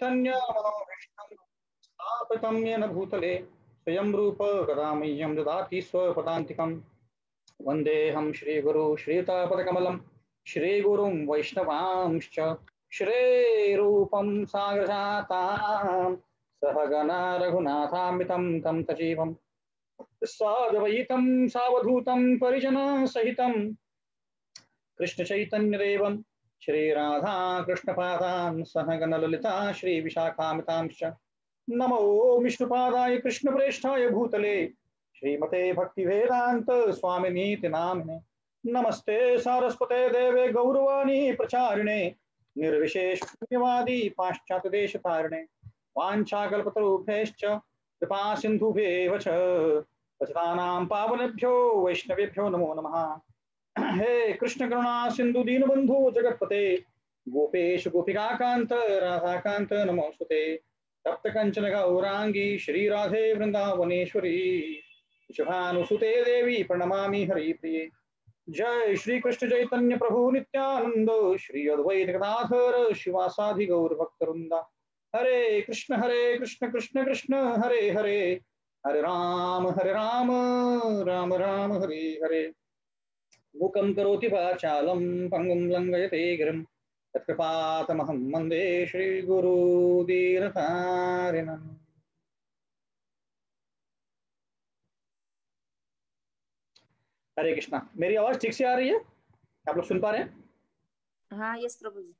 चैतन्य मनोभीष्टं स्थापितं येन भूतले स्वयं रूप कदा मह्यं ददाति स्वपदान्तिकं। वन्देऽहं श्रीगुरु श्रीयुतापदकमलं श्रीगुरुं वैष्णवांश्च श्रीरूपं साग्रजातां सहगणा रघुनाथान्वितं तं सजीवं साद्वैतं सावधूतं परिजनसहितं कृष्णचैतन्यदेवं श्रीराधा कृष्णपादान् सहगणललिता श्रीविशाखान्वितांश्च नमो विष्णुपादाय कृष्णप्रेष्ठाय भूतले श्रीमते भक्तिवेदांत स्वामिनीति नामिने। नमस्ते सारस्वते देवे गौरवाणी प्रचारिणे निर्विशेष शून्यवादी पाश्चात्यदेशतारिणे वाञ्छाकल्पतरुभ्यश्च कृपा सिन्धुभ्येव च पतितानां पावनेभ्यो वैष्णवेभ्यो नमो नमः। हे कृष्ण करुणा सिंधु दीनबंधु जगतपते गोपेश गोपिकाकांत राधाकांत नमोस्तुते। तप्त कंचन गौरांगी श्री राधे वृंदावनेश्वरी शुभानुसुते देवी प्रणमामि हरिप्रिये। जय श्री कृष्ण चैतन्य प्रभु नित्यानंद श्री अद्वैत गदाधर शिवासादि गौर भक्तवृंदा। हरे कृष्ण कृष्ण कृष्ण हरे हरे हरे राम राम राम हरे हरे। मूकं करोति वाचालं पंगुं लंघयते गिरिं तत्कृपातमहं वन्दे श्रीगुरुदीनतारिणम्। हरे कृष्णा। मेरी आवाज ठीक से आ रही है? आप लोग सुन पा रहे हैं? हाँ, यस प्रभु जी।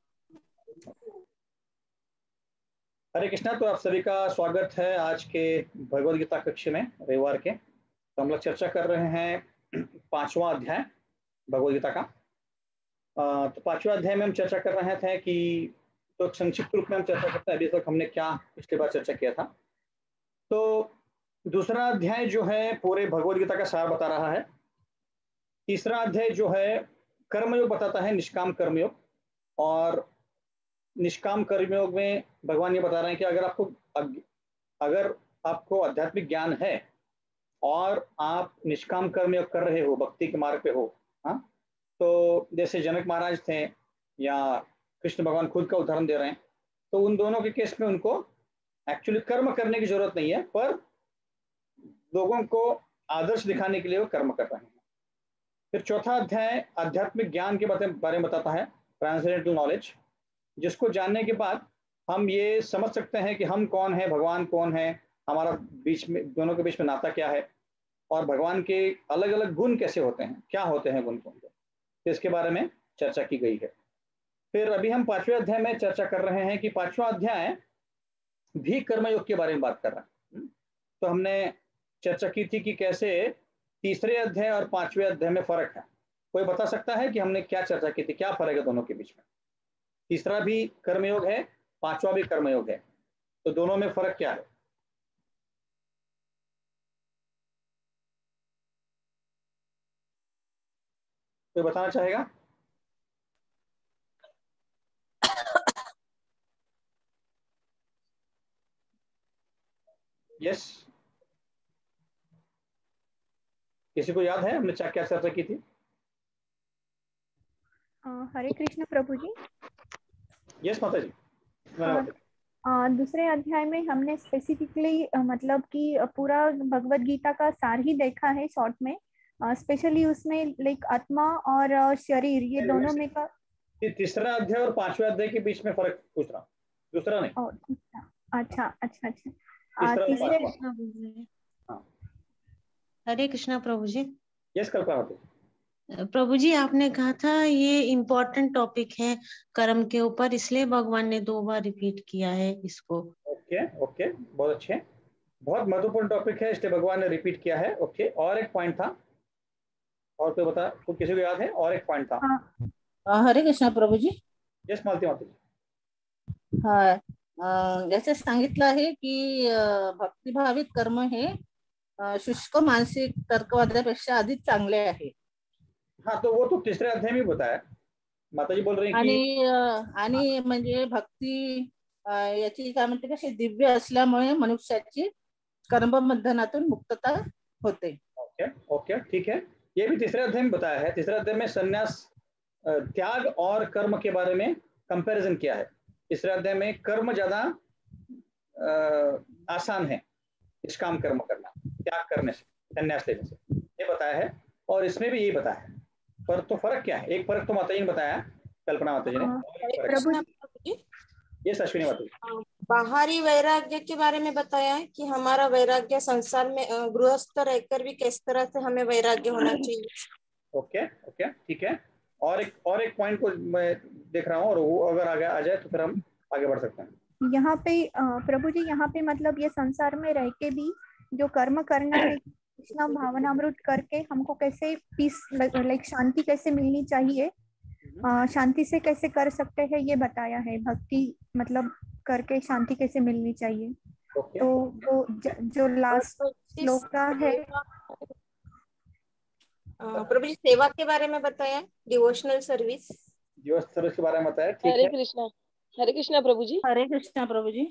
हरे कृष्णा। तो आप सभी का स्वागत है आज के भगवद गीता कक्ष में रविवार के। तो हम लोग चर्चा कर रहे हैं 5वां अध्याय भगवद गीता का। तो 5वें अध्याय में हम चर्चा कर रहे थे कि तो संक्षिप्त रूप में हम चर्चा करते हैं अभी तक हमने क्या पिछली बार चर्चा किया था। तो दूसरा अध्याय जो है पूरे भगवद गीता का सार बता रहा है। तीसरा अध्याय जो है कर्मयोग बताता है, निष्काम कर्मयोग। और निष्काम कर्मयोग में भगवान ये बता रहे हैं कि अगर आपको आध्यात्मिक ज्ञान है और आप निष्काम कर्मयोग कर रहे हो, भक्ति के मार्ग पे हो, हाँ, तो जैसे जनक महाराज थे या कृष्ण भगवान खुद का उदाहरण दे रहे हैं, तो उन दोनों के केस में उनको एक्चुअली कर्म करने की जरूरत नहीं है, पर लोगों को आदर्श दिखाने के लिए वो कर्म कर रहे हैं। फिर चौथा अध्याय आध्यात्मिक ज्ञान के बारे में बताता है, ट्रांसेंडेंटल नॉलेज, जिसको जानने के बाद हम ये समझ सकते हैं कि हम कौन है, भगवान कौन है, हमारा बीच में दोनों के बीच में नाता क्या है, और भगवान के अलग अलग गुण कैसे होते हैं, क्या होते हैं गुण कौन से, तो इसके बारे में चर्चा की गई है। फिर अभी हम 5वें अध्याय में चर्चा कर रहे हैं कि 5वां अध्याय भी कर्मयोग के बारे में बात कर रहा है। तो हमने चर्चा की थी कि कैसे तीसरे अध्याय और 5वें अध्याय में फर्क है। कोई बता सकता है कि हमने क्या चर्चा की थी, क्या फर्क है दोनों के बीच में? तीसरा भी कर्मयोग है, 5वां भी कर्मयोग है, तो दोनों में फर्क क्या है? कोई बताना चाहेगा? यस, किसी को याद है हमने क्या चर्चा की थी? हरे कृष्ण प्रभु जी। यस माता जी। दूसरे अध्याय में हमने स्पेसिफिकली मतलब कि पूरा भगवत गीता का सार ही देखा है शॉर्ट में, स्पेशली उसमें लाइक आत्मा और शरीर ये दोनों में का। तीसरा अध्याय और 5वें अध्याय के बीच में फर्क पूछ रहा, दूसरा नहीं। अच्छा अच्छा अच्छा। तीसरे हरे कृष्णा प्रभु जी। यस कल्पना जी। प्रभु जी, आपने कहा था ये इम्पोर्टेंट टॉपिक है कर्म के ऊपर, इसलिए भगवान ने 2 बार रिपीट किया है इसको। ओके ओके, बहुत अच्छे, बहुत महत्वपूर्ण टॉपिक है इसलिए भगवान ने रिपीट किया है। ओके, और एक पॉइंट था, और कोई बता, तो किसी को याद है? और एक पॉइंट था। हरे कृष्णा प्रभु जी। यस मालती माता जी। हाँ, जैसे सांगितलं आहे की भक्तिभावित कर्म हे शुष्क मानसिक तर्कवादापेक्षा अधिक चांगले आहे। हाँ, तो वो तो तीसरे अध्याय में बताया, माता जी बोल रही कि आणि म्हणजे भक्ती याची काय म्हणते कशी दिव्य असल्यामुळे मनुष्याची कर्मबंधनातून मुक्तता होते। ओके ओके, ठीक है, ये भी तीसरे अध्याय में बताया है। तीसरे अध्याय में संन्यास, त्याग और कर्म के बारे में कंपैरिजन किया है। तीसरे अध्याय में कर्म ज्यादा आसान है निष्काम कर्म करना, त्याग करने से, संन्यास लेने से, ये बताया है। और इसमें भी यही बताया है। पर तो फर्क क्या है? एक फर्क तो माता जी ने बताया, कल्पना माता जी ने। प्रभु ये अश्विनी माता जी, बाहरी वैराग्य के बारे में बताया है कि हमारा वैराग्य संसार में गृहस्थ रहकर भी किस तरह से हमें वैराग्य होना चाहिए। ओके ओके ठीक है। और एक पॉइंट को मैं देख रहा हूँ, और वो अगर आगे आ जाए तो फिर हम आगे बढ़ सकते हैं। यहाँ पे प्रभु जी, यहाँ पे मतलब ये संसार में रह के भी जो कर्म करना है, कृष्णा भावनामृत करके हमको कैसे पीस लाइक शांति कैसे मिलनी चाहिए, शांति से कैसे कर सकते हैं ये बताया है। भक्ति मतलब करके शांति कैसे मिलनी चाहिए। तो वो जो लास्ट श्लोक का है, प्रभु जी सेवा के बारे में बताया, डिवोशनल सर्विस के बारे में बताया। ठीक हरे है, कृष्णा प्रभु जी। हरे कृष्णा प्रभु जी।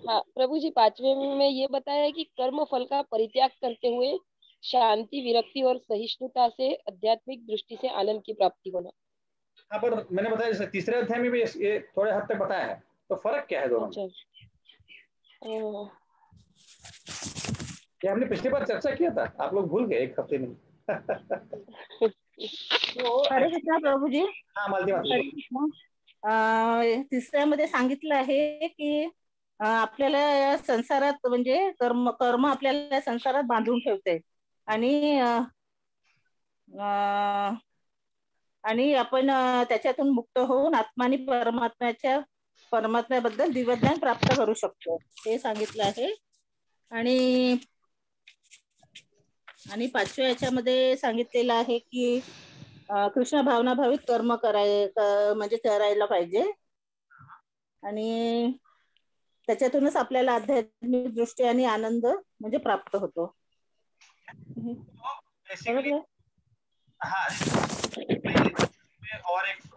हाँ प्रभु जी, 5वें में ये बताया है कि कर्म फल का परित्याग करते हुए शांति, विरक्ति और सहिष्णुता से आध्यात्मिक दृष्टि से आनंद की प्राप्ति होना। हाँ, पर मैंने बताया जैसे तीसरे अध्याय में भी ये थोड़े हद तक बताया है, तो फर्क क्या है दोनों में? ये हमने पिछली बार चर्चा किया था, आप लोग भूल गए एक हफ्ते में। हरे कृष्णा प्रभु जी। हाँ मालती माता, तिसऱ्यामध्ये सांगितलं आहे की आपल्याला या संसारात म्हणजे कर्म आपल्याला संसारात बांधून ठेवते आणि आपण त्याच्यातून मुक्त होऊन आत्मानी परमात्म्याबद्दल दिव्यज्ञान प्राप्त करू शकतो, हे सांगितलं आहे। आणि 5व्या याच्यामध्ये सांगितलेलं आहे की कृष्ण भावनाभावित कर्म करायला पाहिजे, आणि त्याच्यातूनच आपल्याला आध्यात्मिक दृष्टी आणि आनंद म्हणजे प्राप्त होतो।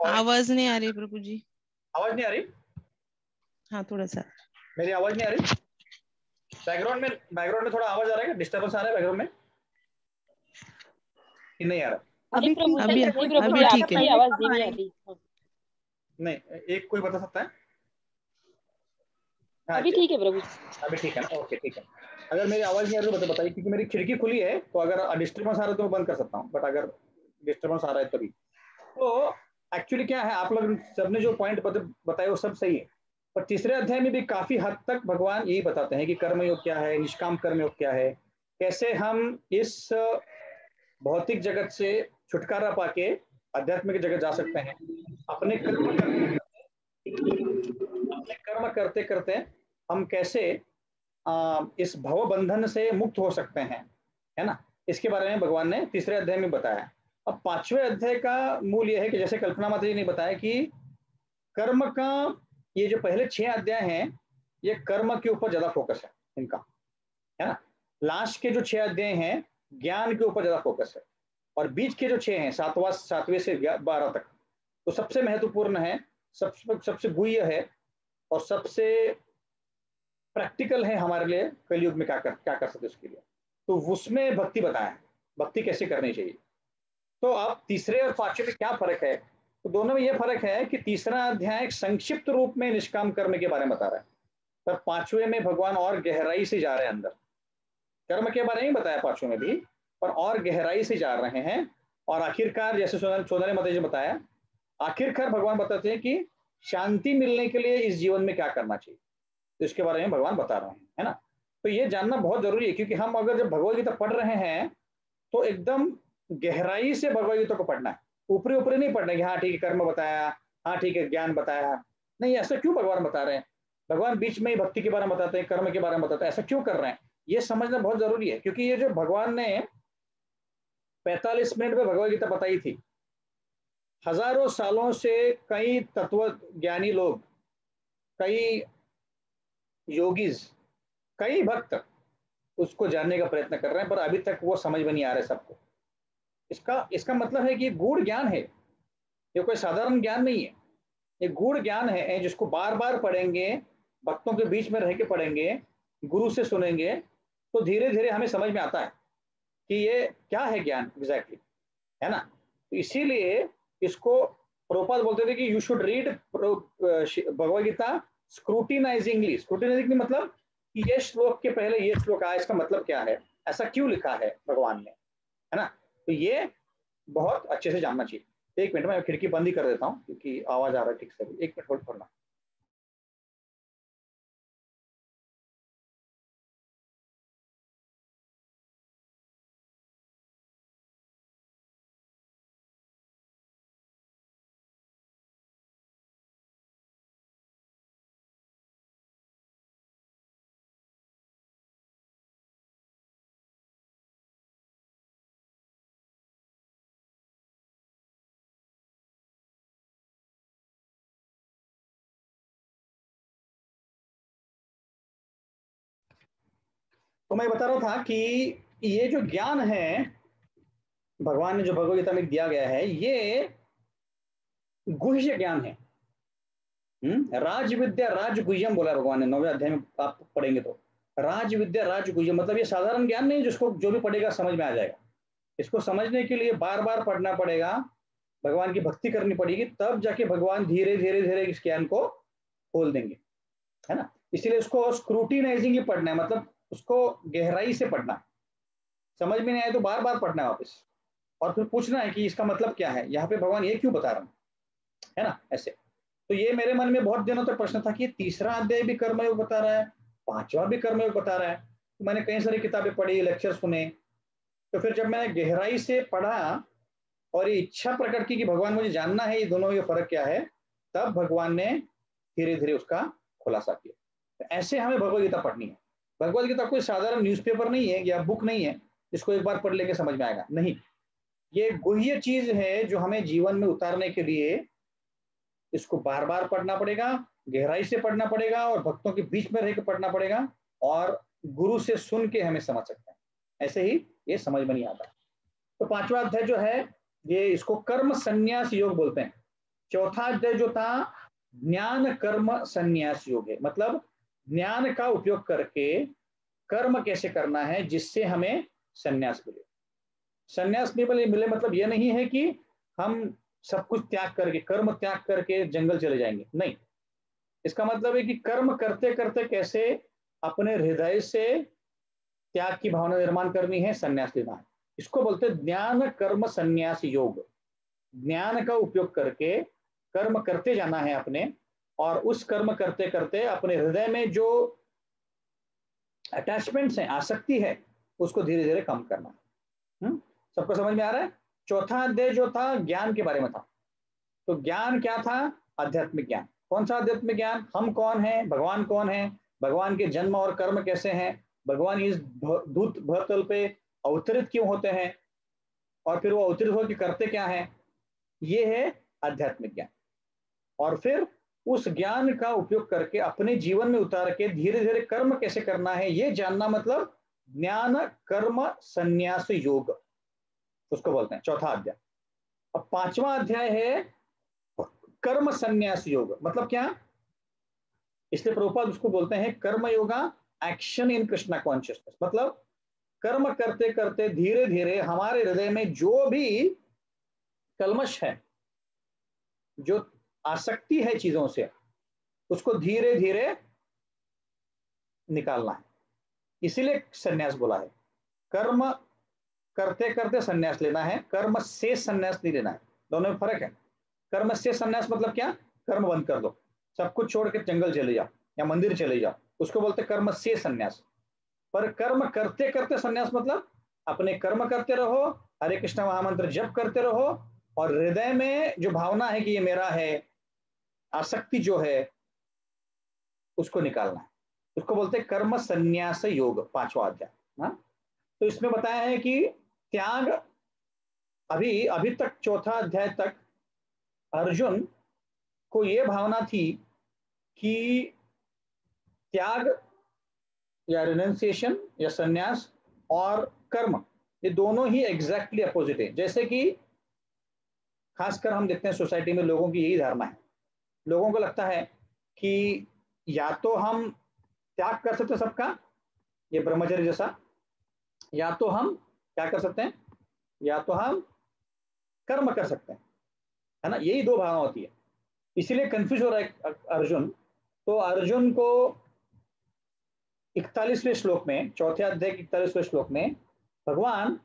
आवाज नहीं आ रही प्रभु जी। आवाज नहीं आ रही? हाँ थोड़ा सा। मेरी आवाज नहीं आ रही? बैकग्राउंड में थोड़ा आवाज आ रहा है, डिस्टर्बेंस आ रहा है बैकग्राउंड में कि नहीं आ रहा? अभी ठीक है। आवाज धीमी आ रही। नहीं, एक कोई बता सकता है? अभी ठीक है प्रभु, अभी ठीक है ना? ओके ठीक है। अगर मेरी आवाज नहीं आ रही तो बताइए, क्योंकि मेरी खिड़की खुली है, तो अगर डिस्टर्बेंस आ रहा है तो मैं बंद कर सकता हूँ, बट अगर डिस्टर्बेंस आ रहा है तभी। तो एक्चुअली क्या है, आप लोग सबने जो पॉइंट बताए वो सब सही है, पर तीसरे अध्याय में भी काफी हद तक भगवान यही बताते हैं कि कर्मयोग क्या है, निष्काम कर्मयोग क्या है, कैसे हम इस भौतिक जगत से छुटकारा पाके आध्यात्मिक जगत जा सकते हैं। अपने कर्म करते करते हम कैसे इस भव बंधन से मुक्त हो सकते हैं, है ना? इसके बारे में भगवान ने तीसरे अध्याय में बताया। अब 5वें अध्याय का मूल यह है कि जैसे कल्पना माता जी ने बताया कि कर्म का ये जो पहले 6 अध्याय हैं, ये कर्म के ऊपर ज्यादा फोकस है इनका, है ना? लास्ट के जो 6 अध्याय हैं ज्ञान के ऊपर ज्यादा फोकस है, और बीच के जो 6 हैं 7वें से 12 तक, तो सबसे महत्वपूर्ण है, सबसे गुह्य है और सबसे प्रैक्टिकल है हमारे लिए कलयुग में क्या कर सकते उसके लिए। तो उसमें भक्ति बताया, भक्ति कैसे करनी चाहिए। तो अब तीसरे और 5वें में क्या फर्क है? तो दोनों में यह फर्क है कि तीसरा अध्याय संक्षिप्त रूप में निष्काम कर्म के बारे में बता रहा है, पर 5वें में भगवान और गहराई से जा रहे हैं, अंदर कर्म के बारे में बताया 5वें में भी, पर और गहराई से जा रहे हैं। और आखिरकार जैसे सोनाली माता जी ने बताया, आखिरकार भगवान बताते हैं कि शांति मिलने के लिए इस जीवन में क्या करना चाहिए, तो इसके बारे में भगवान बता रहे हैं, है ना? तो ये जानना बहुत जरूरी है, क्योंकि हम अगर जब भगवद गीता पढ़ रहे हैं तो एकदम गहराई से भगवद गीता को पढ़ना है, ऊपरी ऊपरी नहीं पढ़ना कि हाँ ठीक है कर्म बताया, हाँ ठीक है ज्ञान बताया, नहीं ऐसा क्यों भगवान बता रहे हैं? भगवान बीच में ही भक्ति के बारे में बताते हैं, कर्म के बारे में बताते हैं, ऐसा क्यों कर रहे हैं? ये समझना बहुत जरूरी है, क्योंकि ये जो भगवान ने 45 मिनट में भगवद गीता बताई थी, हजारों सालों से कई तत्व ज्ञानी लोग, कई योगीज, कई भक्त उसको जानने का प्रयत्न कर रहे हैं, पर अभी तक वो समझ में नहीं आ रहा है सबको। इसका मतलब है कि गूढ़ ज्ञान है, ये कोई साधारण ज्ञान नहीं है, ये गूढ़ ज्ञान है जिसको बार बार पढ़ेंगे, भक्तों के बीच में रह के पढ़ेंगे, गुरु से सुनेंगे, तो धीरे धीरे हमें समझ में आता है कि ये क्या है ज्ञान एग्जैक्टली, है ना? तो इसीलिए इसको प्रभुपाद बोलते थे कि you should read Bhagavad Gita scrutinisingly, scrutinisingly मतलब कि ये श्लोक के पहले ये श्लोक आया, इसका मतलब क्या है, ऐसा क्यों लिखा है भगवान ने, है ना। तो ये बहुत अच्छे से जानना चाहिए। एक मिनट में खिड़की बंद ही कर देता हूँ क्योंकि आवाज आ रहा है ठीक से, एक मिनट होल्ड करना। तो मैं बता रहा था कि ये जो ज्ञान है भगवान ने जो भगवद गीता में दिया गया है, ये गुह्य ज्ञान है। राज विद्या राज गुह्यम बोला भगवान ने 9वें अध्याय में, आप पढ़ेंगे तो राज विद्या राज गुह्यम मतलब ये साधारण ज्ञान नहीं जिसको जो भी पढ़ेगा समझ में आ जाएगा। इसको समझने के लिए बार बार पढ़ना पड़ेगा, भगवान की भक्ति करनी पड़ेगी, तब जाके भगवान धीरे धीरे धीरे इस ज्ञान को खोल देंगे, है ना। इसीलिए उसको स्क्रूटिनाइजिंग ही पढ़ना है, मतलब उसको गहराई से पढ़ना, समझ में नहीं आए तो बार बार पढ़ना है वापस, और फिर पूछना है कि इसका मतलब क्या है, यहाँ पे भगवान ये क्यों बता रहे हैं ना, ऐसे। तो ये मेरे मन में बहुत दिनों तक प्रश्न था कि तीसरा अध्याय भी कर्मयोग बता रहा है, पांचवा भी कर्मयोग बता रहा है। तो मैंने कई सारी किताबें पढ़ी, लेक्चर सुने, तो फिर जब मैंने गहराई से पढ़ा और ये इच्छा प्रकट की कि भगवान मुझे जानना है ये दोनों में फर्क क्या है, तब भगवान ने धीरे धीरे उसका खुलासा किया। तो ऐसे हमें भगवद गीता पढ़नी है। भगवद गीता कोई साधारण न्यूज़पेपर नहीं है या बुक नहीं है जिसको एक बार पढ़ लेके समझ में आएगा, नहीं। ये गुह्य चीज है जो हमें जीवन में उतारने के लिए इसको बार बार पढ़ना पड़ेगा, गहराई से पढ़ना पड़ेगा, और भक्तों के बीच में रहकर पढ़ना पड़ेगा, और गुरु से सुन के हमें समझ सकते हैं, ऐसे ही ये समझ में नहीं आता। तो पांचवा अध्याय जो है ये इसको कर्म संन्यास योग बोलते हैं। चौथा अध्याय जो था ज्ञान कर्म संन्यास योग है, मतलब ज्ञान का उपयोग करके कर्म कैसे करना है जिससे हमें संन्यास मिले। संन्यास मिले मतलब ये नहीं है कि हम सब कुछ त्याग करके, कर्म त्याग करके जंगल चले जाएंगे, नहीं। इसका मतलब है कि कर्म करते करते कैसे अपने हृदय से त्याग की भावना निर्माण करनी है, संन्यास लेना है। इसको बोलते हैं ज्ञान कर्म संन्यास योग। ज्ञान का उपयोग करके कर्म करते जाना है अपने, और उस कर्म करते करते अपने हृदय में जो अटैचमेंट्स हैं, आसक्ति है, उसको धीरे धीरे कम करना है। सबको समझ में आ रहा है। चौथा अध्याय जो था ज्ञान के बारे में था। तो ज्ञान क्या था? आध्यात्मिक ज्ञान। कौन सा आध्यात्मिक ज्ञान? हम कौन है, भगवान कौन है, भगवान के जन्म और कर्म कैसे हैं, भगवान इस दूत भूतल पे अवतरित क्यों होते हैं, और फिर वो अवतरित होकर करते क्या है, ये है आध्यात्मिक ज्ञान। और फिर उस ज्ञान का उपयोग करके अपने जीवन में उतार के धीरे धीरे कर्म कैसे करना है ये जानना, मतलब ज्ञान कर्म संन्यास योग उसको बोलते हैं, चौथा अध्याय। अब पांचवा अध्याय है कर्म संन्यास योग। मतलब क्या? इसलिए प्रभुपाद उसको बोलते हैं कर्म yoga action in Krishna consciousness. मतलब कर्म करते करते धीरे धीरे हमारे हृदय में जो भी कलमश है, जो आसक्ति है चीजों से, उसको धीरे धीरे निकालना है। इसीलिए संन्यास बोला है। कर्म करते करते संन्यास लेना है, कर्म से संन्यास नहीं लेना है। दोनों में फर्क है। कर्म से संन्यास मतलब क्या? कर्म बंद कर दो, सब कुछ छोड़ के जंगल चले जाओ या मंदिर चले जाओ, उसको बोलते कर्म से संन्यास। पर कर्म करते करते संन्यास मतलब अपने कर्म करते रहो, हरे कृष्ण महामंत्र जप करते रहो, और हृदय में जो भावना है कि ये मेरा है, आसक्ति जो है, उसको निकालना है। उसको बोलते हैं कर्म संन्यास योग, पांचवा अध्याय। तो इसमें बताया है कि त्याग, अभी तक चौथा अध्याय तक अर्जुन को यह भावना थी कि त्याग या रिनंसिएशन या संन्यास और कर्म ये दोनों ही एग्जैक्टली अपोजिट है। जैसे कि खासकर हम देखते हैं सोसाइटी में लोगों की यही धारणा है। लोगों को लगता है कि या तो हम त्याग कर सकते सबका, ये ब्रह्मचर्य जैसा, या तो हम क्या कर सकते हैं, या तो हम कर्म कर सकते हैं, है ना। यही दो भावना होती है, इसीलिए कंफ्यूज हो रहा है अर्जुन। तो अर्जुन को 41वें श्लोक में, चौथे अध्याय के 41वें श्लोक में भगवान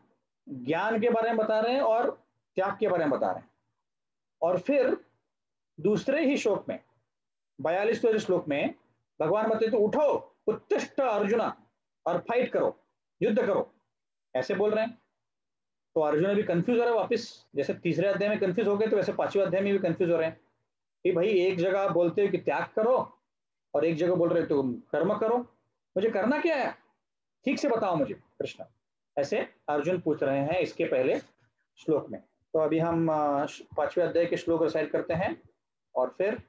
ज्ञान के बारे में बता रहे हैं और त्याग के बारे में बता रहे हैं। और फिर दूसरे ही श्लोक में 42वें श्लोक में भगवान बताते तो उठो उत्तिष्ठ अर्जुना और फाइट करो, युद्ध करो, ऐसे बोल रहे हैं। तो अर्जुन अभी कंफ्यूज हो रहा है वापस, जैसे तीसरे अध्याय में कंफ्यूज हो गए तो वैसे 5वें अध्याय में भी कंफ्यूज हो रहे हैं कि भाई एक जगह बोलते हो कि त्याग करो और एक जगह बोल रहे हो तुम कर्म करो, मुझे करना क्या है, ठीक से बताओ मुझे कृष्ण, ऐसे अर्जुन पूछ रहे हैं इसके पहले श्लोक में। तो अभी हम 5वें अध्याय के श्लोक रिसाइट करते हैं और फिर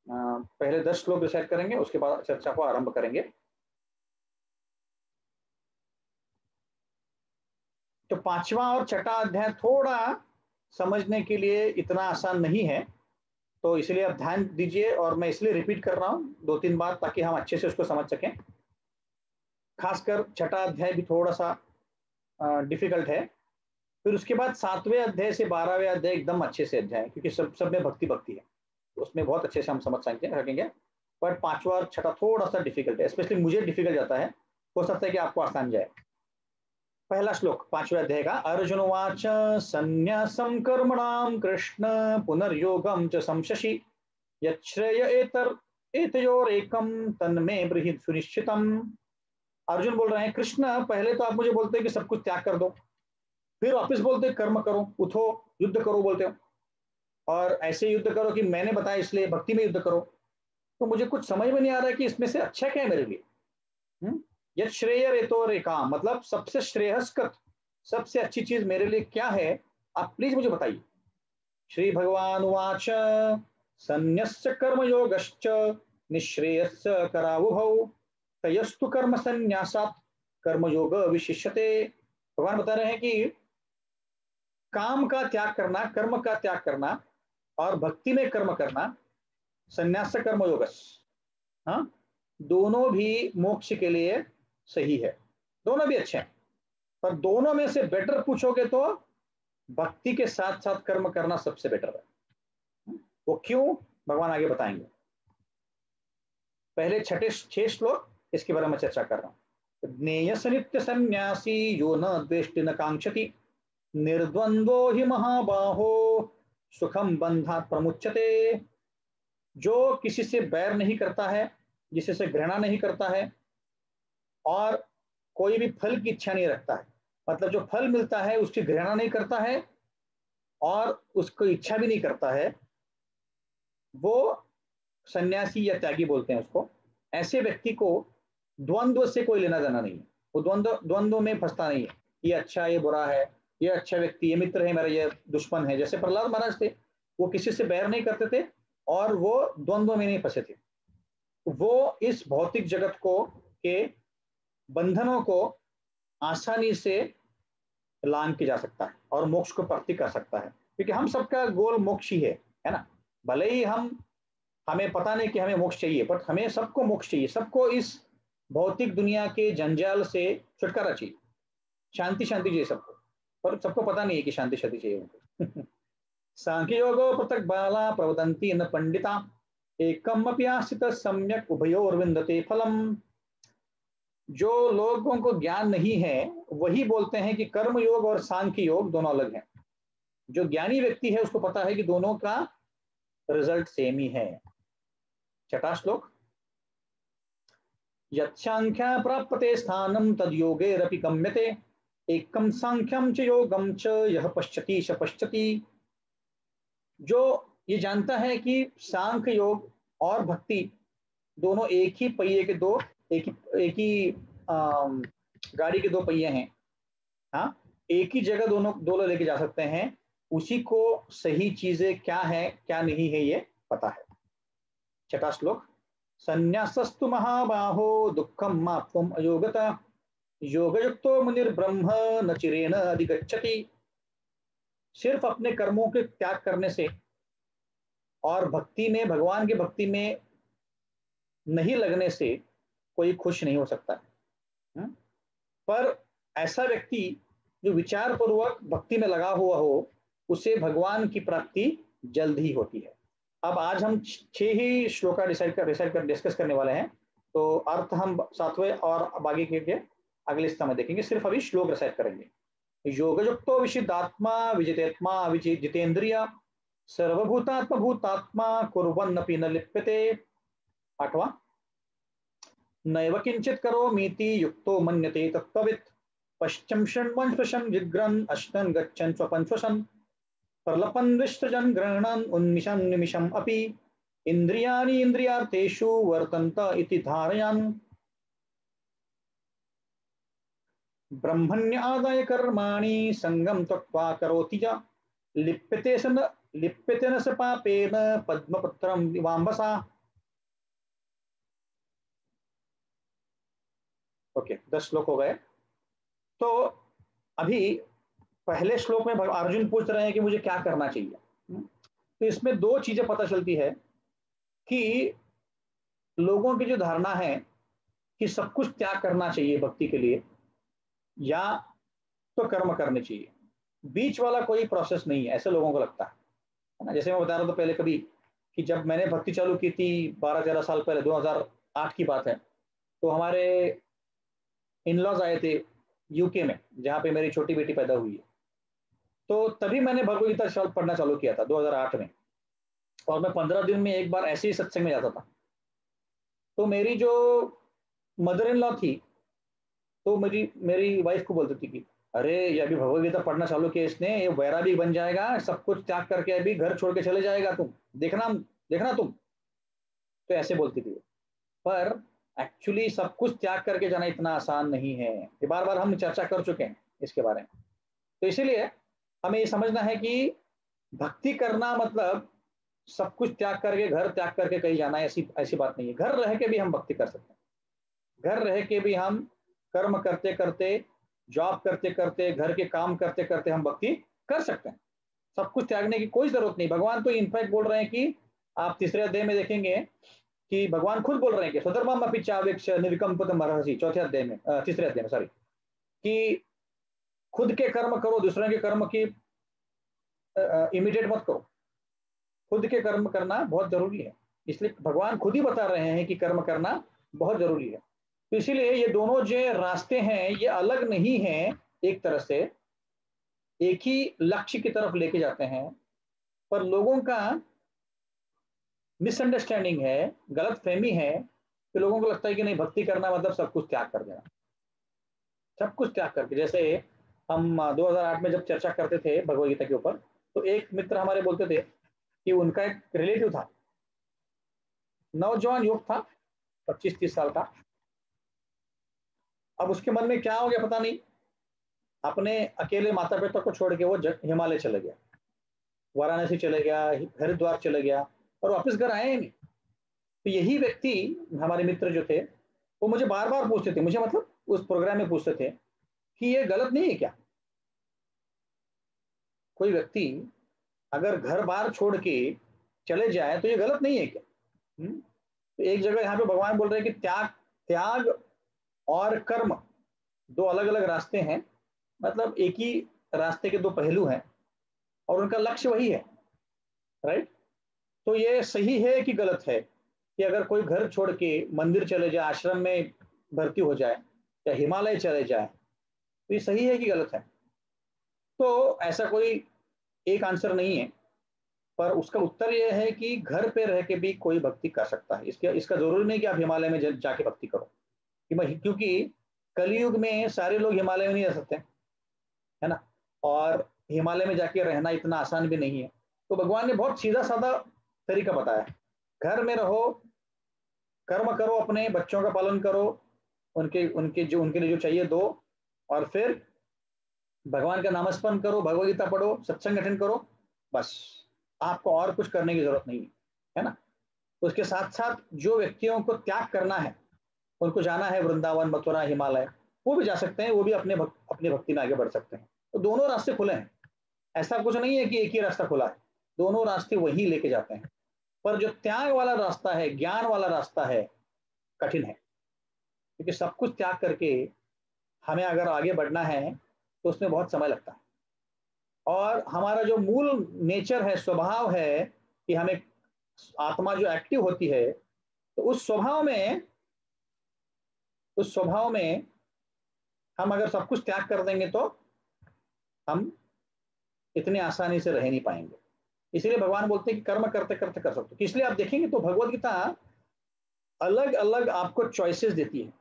पहले 10 श्लोक रिसाइट करेंगे, उसके बाद चर्चा को आरंभ करेंगे। तो 5वां और 6ठा अध्याय थोड़ा समझने के लिए इतना आसान नहीं है, तो इसलिए आप ध्यान दीजिए और मैं इसलिए रिपीट कर रहा हूँ 2-3 बार ताकि हम अच्छे से उसको समझ सकें। खासकर 6ठा अध्याय भी थोड़ा सा डिफिकल्ट है। फिर उसके बाद 7वें अध्याय से 12वें अध्याय एकदम अच्छे से अध्याय, क्योंकि सब में भक्ति है, तो उसमें बहुत अच्छे से हम समझ सकेंगे। बट 5वां और 6ठा थोड़ा सा डिफिकल्ट है, स्पेशली मुझे डिफिकल्ट जाता है, हो सकता है कि आपको आसान जाए। पहला श्लोक 5वें अध्याय का, अर्जुन उवाच संन्यासं कर्मणां कृष्ण पुनर्योगं च संशसि यच्छ्रेय एतयोरेकं तन्मे ब्रीहि सुनिश्चितम्। अर्जुन बोल रहे हैं कृष्ण पहले तो आप मुझे बोलते हैं कि सब कुछ त्याग कर दो, फिर वापस बोलते हैं कर्म करो, उठो युद्ध करो बोलते हो, और ऐसे युद्ध करो कि मैंने बताया इसलिए भक्ति में युद्ध करो। तो मुझे कुछ समझ में नहीं आ रहा है कि इसमें से अच्छा क्या है मेरे लिए। यह श्रेय रेतो रेका मतलब सबसे श्रेयस्कृत, सबसे अच्छी चीज मेरे लिए क्या है, आप प्लीज मुझे बताइए। श्री भगवान उवाच संन्यस्य कर्मयोगश्च निःश्रेयस्य करावुभौ तयस्तु कर्म संन्यासात् कर्मयोग विशिष्यते। भगवान बता रहे हैं कि काम का त्याग करना, कर्म का त्याग करना और भक्ति में कर्म करना, संन्यास कर्मयोग, हाँ, दोनों भी मोक्ष के लिए सही है, दोनों भी अच्छे हैं। पर दोनों में से बेटर पूछोगे तो भक्ति के साथ साथ कर्म करना सबसे बेटर है। वो क्यों, भगवान आगे बताएंगे। पहले 6 श्लोक इसके बारे में चर्चा कर रहा हूं। ज्ञेयस नित्य सन्यासी यो न द्वेष्टि न कांक्षति निर्द्वंद्वो हि महाबाहो सुखम बंधात् प्रमुच्यते। जो किसी से बैर नहीं करता है, जिसे से घृणा नहीं करता है और कोई भी फल की इच्छा नहीं रखता है, मतलब जो फल मिलता है उसकी घृणा नहीं करता है और उसको इच्छा भी नहीं करता है, वो सन्यासी या त्यागी बोलते हैं उसको। ऐसे व्यक्ति को द्वंद्व से कोई लेना देना नहीं है, वो द्वंद्व में फंसता नहीं है, ये अच्छा ये बुरा है, ये अच्छा व्यक्ति, ये मित्र है मेरा, ये दुश्मन है। जैसे प्रहलाद महाराज थे, वो किसी से बैर नहीं करते थे और वो द्वंद्व में नहीं फंसे थे। वो इस भौतिक जगत को के बंधनों को आसानी से लांघ के जा सकता है और मोक्ष को प्राप्ति कर सकता है, क्योंकि हम सबका गोल मोक्ष ही है ना। भले ही हमें पता नहीं कि हमें मोक्ष चाहिए, बट हमें सबको मोक्ष चाहिए, सबको इस भौतिक दुनिया के जंजाल से छुटकारा चाहिए, शांति चाहिए सबको, पर सबको पता नहीं है कि शांति चाहिए उनको। सांख्य योगो पृथक बाला प्रवदंती न पंडिता एकम अप्यासित सम्यक उभयोर विंदते फलम। जो लोगों को ज्ञान नहीं है वही बोलते हैं कि कर्म योग और सांख्य योग दोनों अलग हैं। जो ज्ञानी व्यक्ति है उसको पता है कि दोनों का रिजल्ट सेम ही है। 6ठा श्लोक, यच्छांख्या प्राप्यते स्थानं तद योगैरपि गम्यते एकम सांख्यम च योगम च यह पश्यति स पश्यति। जो ये जानता है कि सांख्य योग और भक्ति दोनों एक ही पहिए के दो, एक ही गाड़ी के दो पहिए हैं, हाँ, एक ही जगह दोनों लेके जा सकते हैं। उसी को सही चीजें क्या है क्या नहीं है ये पता है। 6ठा श्लोक, संन्यासस्तु महाबाहो दुःखम माप्तुम अयोगता योगयुक्तो मुनिर्ब्रह्म न चिरेण अधिगच्छति। सिर्फ अपने कर्मों के त्याग करने से और भक्ति में, भगवान की भक्ति में नहीं लगने से कोई खुश नहीं हो सकता। पर ऐसा व्यक्ति जो विचार पूर्वक भक्ति में लगा हुआ हो, उसे भगवान की प्राप्ति जल्द ही होती है। अब आज हम 6 ही श्लोका डिस्कस करने वाले हैं, तो अर्थ हम 7वें और बाकी के अगले स्थान में देखेंगे। सिर्फ अभी श्लोक रिसाइट करेंगे। योगयुक्तो विशिदात्मा विजितेत्मा जितेन्द्रिय सर्वभूतात्म भूतात्मा कुर्वन्नपि न लिप्यते। 8वां, नैव किंचित करोमीति युक्तो मन्यते तत्त्ववित् पश्चं शृण्वन् स्पृशन् जिघ्रन् अश्नन् गच्छन् स्वपन् श्वसन् प्रलपन् विसृजन् गृह्णन् उन्मिषन् निमिषम् अपि इन्द्रियाणि इन्द्रियार्थेषु वर्तन्त इति धारयन् ब्रह्मण्यादाय कर्माणि संगं त्यक्त्वा करोति च लिप्यते न स पापेन पद्मपत्रं विवाम्बसा। ओके, 10 श्लोक हो गए। तो अभी पहले श्लोक में अर्जुन पूछ रहे हैं कि मुझे क्या करना चाहिए। तो इसमें 2 चीजें पता चलती है कि लोगों की जो धारणा है कि सब कुछ त्याग करना चाहिए भक्ति के लिए, या तो कर्म करने चाहिए, बीच वाला कोई प्रोसेस नहीं है, ऐसे लोगों को लगता है ना। जैसे मैं बता रहा था पहले कभी कि जब मैंने भक्ति चालू की थी 12-13 साल पहले, 2008 की बात है, तो हमारे इन-लॉज आए थे यूके में, जहाँ पे मेरी छोटी बेटी पैदा हुई है। तो तभी मैंने भगवद गीता पढ़ना चालू किया था 2008 में, और मैं 15 दिन में एक बार ऐसे ही सत्संग में जाता था। तो मेरी जो मदर इन लॉ थी, तो मेरी वाइफ को बोलती थी कि अरे ये अभी भगवद गीता पढ़ना चालू किया इसने, ये वैरागी बन जाएगा, सब कुछ त्याग करके अभी घर छोड़ के चले जाएगा, तुम देखना तुम। तो ऐसे बोलती थी। पर एक्चुअली सब कुछ त्याग करके जाना इतना आसान नहीं है, ये बार बार हम चर्चा कर चुके हैं इसके बारे में। तो इसीलिए हमें ये समझना है कि भक्ति करना मतलब सब कुछ त्याग करके, घर त्याग करके कहीं जाना है, ऐसी बात नहीं है। घर रह के भी हम भक्ति कर सकते हैं। घर रह के भी हम कर्म करते करते, जॉब करते करते, घर के काम करते करते हम भक्ति कर सकते हैं। सब कुछ त्यागने की कोई जरूरत नहीं। भगवान तो इनफैक्ट बोल रहे हैं कि आप 3रे अध्याय में देखेंगे कि भगवान खुद बोल रहे हैं कि स्वधर्मम अपि चावेक्ष निर्विकम्पितम् अर्हसि, 4थे अध्याय में, 3रे अध्याय में सॉरी, कि खुद के कर्म करो, दूसरों के कर्म की इमिटेट मत करो। खुद के कर्म करना बहुत जरूरी है। इसलिए भगवान खुद ही बता रहे हैं कि कर्म करना बहुत जरूरी है। तो इसीलिए ये दोनों जो रास्ते हैं ये अलग नहीं हैं, एक तरह से एक ही लक्ष्य की तरफ लेके जाते हैं। पर लोगों का मिसअंडरस्टैंडिंग है, गलत फहमी है कि लोगों को लगता है कि नहीं, भक्ति करना मतलब सब कुछ त्याग कर देना, सब कुछ त्याग करके। जैसे हम 2008 में जब चर्चा करते थे भगवद गीता के ऊपर, तो एक मित्र हमारे बोलते थे कि उनका एक रिलेटिव था, नौजवान युवक था, 25-30 साल का। अब उसके मन में क्या हो गया पता नहीं, अपने अकेले माता पिता को छोड़ के वो हिमालय चले गया, वाराणसी चले गया, हरिद्वार चले गया, और वापस घर आए नहीं। तो यही व्यक्ति, हमारे मित्र जो थे, वो मुझे बार बार पूछते थे, मुझे मतलब उस प्रोग्राम में पूछते थे कि ये गलत नहीं है क्या, कोई व्यक्ति अगर घर बार छोड़ के चले जाए तो ये गलत नहीं है क्या। तो एक जगह यहाँ पे भगवान बोल रहे हैं कि त्याग और कर्म 2 अलग अलग रास्ते हैं, मतलब एक ही रास्ते के 2 पहलू हैं, और उनका लक्ष्य वही है, राइट। तो ये सही है कि गलत है कि अगर कोई घर छोड़ के मंदिर चले जाए, आश्रम में भर्ती हो जाए, या हिमालय चले जाए, तो ये सही है कि गलत है। तो ऐसा कोई एक आंसर नहीं है, पर उसका उत्तर यह है कि घर पे रह के भी कोई भक्ति कर सकता है। इसका जरूरी नहीं कि आप हिमालय में जाके भक्ति करो, क्योंकि कलयुग में सारे लोग हिमालय में नहीं रह सकते, है ना, और हिमालय में जाके रहना इतना आसान भी नहीं है। तो भगवान ने बहुत सीधा साधा तरीका बताया, घर में रहो, कर्म करो, अपने बच्चों का पालन करो, उनके लिए जो चाहिए दो, और फिर भगवान का नामस्मरण करो, भगवद गीता पढ़ो, सत्संग अटेंड करो, बस आपको और कुछ करने की जरूरत नहीं है ना। उसके साथ साथ जो व्यक्तियों को त्याग करना है, उनको जाना है वृंदावन, मथुरा, हिमालय, वो भी जा सकते हैं, वो भी अपने भक्ति में आगे बढ़ सकते हैं। तो दोनों रास्ते खुले हैं, ऐसा कुछ नहीं है कि एक ही रास्ता खुला है, दोनों रास्ते वही लेके जाते हैं। पर जो त्याग वाला रास्ता है, ज्ञान वाला रास्ता है, कठिन है, क्योंकि सब कुछ त्याग करके हमें अगर आगे बढ़ना है तो उसमें बहुत समय लगता है। और हमारा जो मूल नेचर है, स्वभाव है कि हमें आत्मा जो एक्टिव होती है, तो उस स्वभाव में हम अगर सब कुछ त्याग कर देंगे तो हम इतनी आसानी से रह नहीं पाएंगे। इसलिए भगवान बोलते हैं कि कर्म करते करते कर सकते हो। इसलिए आप देखेंगे तो भगवद गीता अलग अलग आपको चॉइसेस देती है,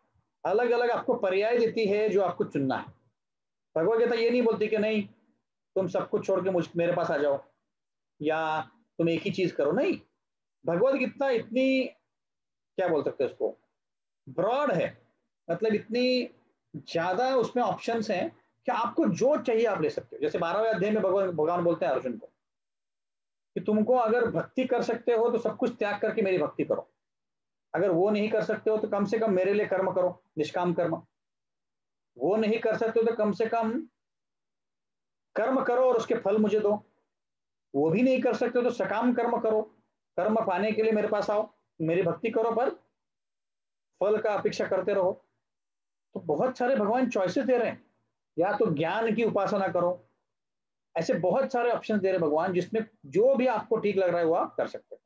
अलग अलग आपको पर्याय देती है जो आपको चुनना है। भगवद गीता ये नहीं बोलती कि नहीं तुम सब कुछ छोड़ के मेरे पास आ जाओ या तुम एक ही चीज करो, नहीं। भगवद गीता इतनी, क्या बोल सकते हैं उसको, ब्रॉड है, मतलब इतनी ज्यादा उसमें ऑप्शंस हैं कि आपको जो चाहिए आप ले सकते हो। जैसे 12वें अध्याय में भगवान बोलते हैं अर्जुन को कि तुमको अगर भक्ति कर सकते हो तो सब कुछ त्याग करके मेरी भक्ति करो, अगर वो नहीं कर सकते हो तो कम से कम मेरे लिए कर्म करो, निष्काम कर्म। वो नहीं कर सकते हो तो कम से कम कर्म करो और उसके फल मुझे दो। वो भी नहीं कर सकते हो तो सकाम कर्म करो, कर्म पाने के लिए मेरे पास आओ, मेरी भक्ति करो, पर फल का अपेक्षा करते रहो। तो बहुत सारे भगवान चॉइसेस दे रहे हैं, या तो ज्ञान की उपासना करो, ऐसे बहुत सारे ऑप्शन दे रहे भगवान, जिसमें जो भी आपको ठीक लग रहा है वो आप कर सकते हैं।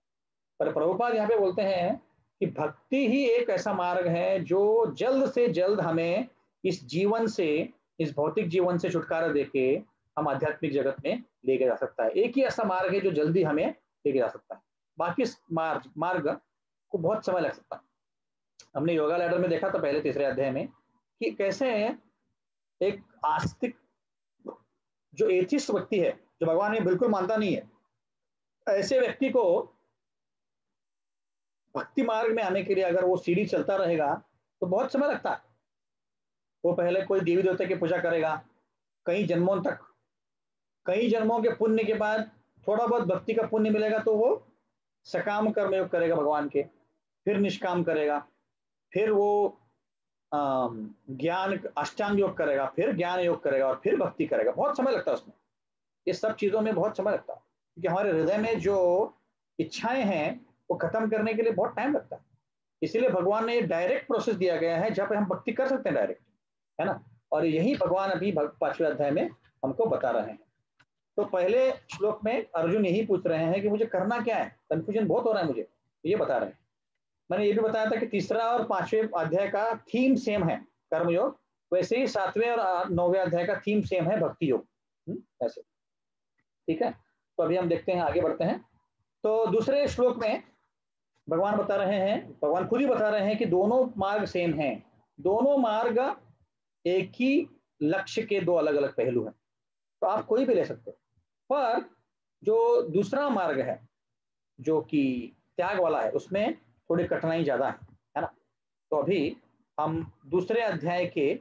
पर प्रभुपाद यहाँ पे बोलते हैं कि भक्ति ही एक ऐसा मार्ग है जो जल्द से जल्द हमें इस जीवन से, इस भौतिक जीवन से छुटकारा देके हम आध्यात्मिक जगत में लेके जा सकता है। एक ही ऐसा मार्ग है जो जल्दी हमें लेके जा सकता है, बाकी मार्ग को बहुत समय लग सकता है। हमने योगा लैडर में देखा था पहले 3रे अध्याय में कि कैसे एक आस्तिक जो एथिस्ट व्यक्ति है, जो भगवान में बिल्कुल मानता नहीं है, ऐसे व्यक्ति को भक्ति मार्ग में आने के लिए अगर वो सीढ़ी चलता रहेगा तो बहुत समय लगता है। वो पहले कोई देवी देवता की पूजा करेगा कई जन्मों तक, कई जन्मों के पुण्य के बाद थोड़ा बहुत भक्ति का पुण्य मिलेगा तो वो सकाम कर्मयोग करेगा भगवान के, फिर निष्काम करेगा, फिर वो ज्ञान अष्टांग योग करेगा, फिर ज्ञान योग करेगा और फिर भक्ति करेगा। बहुत समय लगता है उसमें, ये सब चीजों में बहुत समय लगता है, क्योंकि हमारे हृदय में जो इच्छाएं हैं वो खत्म करने के लिए बहुत टाइम लगता है। इसीलिए भगवान ने ये डायरेक्ट प्रोसेस दिया गया है जहाँ पे हम भक्ति कर सकते हैं डायरेक्ट, है ना। और यही भगवान अभी 5वें अध्याय में हमको बता रहे हैं। तो पहले श्लोक में अर्जुन यही पूछ रहे हैं कि मुझे करना क्या है, कंफ्यूजन बहुत हो रहा है मुझे, ये बता रहे हैं। मैंने ये भी बताया था कि 3रा और 5वें अध्याय का थीम सेम है कर्मयोग, वैसे ही 7वें और 9वें अध्याय का थीम सेम है भक्ति योग, ऐसे, ठीक है। तो अभी हम देखते हैं, आगे बढ़ते हैं। तो दूसरे श्लोक में भगवान बता रहे हैं, भगवान खुद ही बता रहे हैं कि दोनों मार्ग सेम हैं, दोनों मार्ग एक ही लक्ष्य के दो अलग अलग पहलू हैं, तो आप कोई भी ले सकते हो। पर जो दूसरा मार्ग है जो कि त्याग वाला है, उसमें थोड़ी कठिनाई ज्यादा है ना। तो अभी हम दूसरे अध्याय के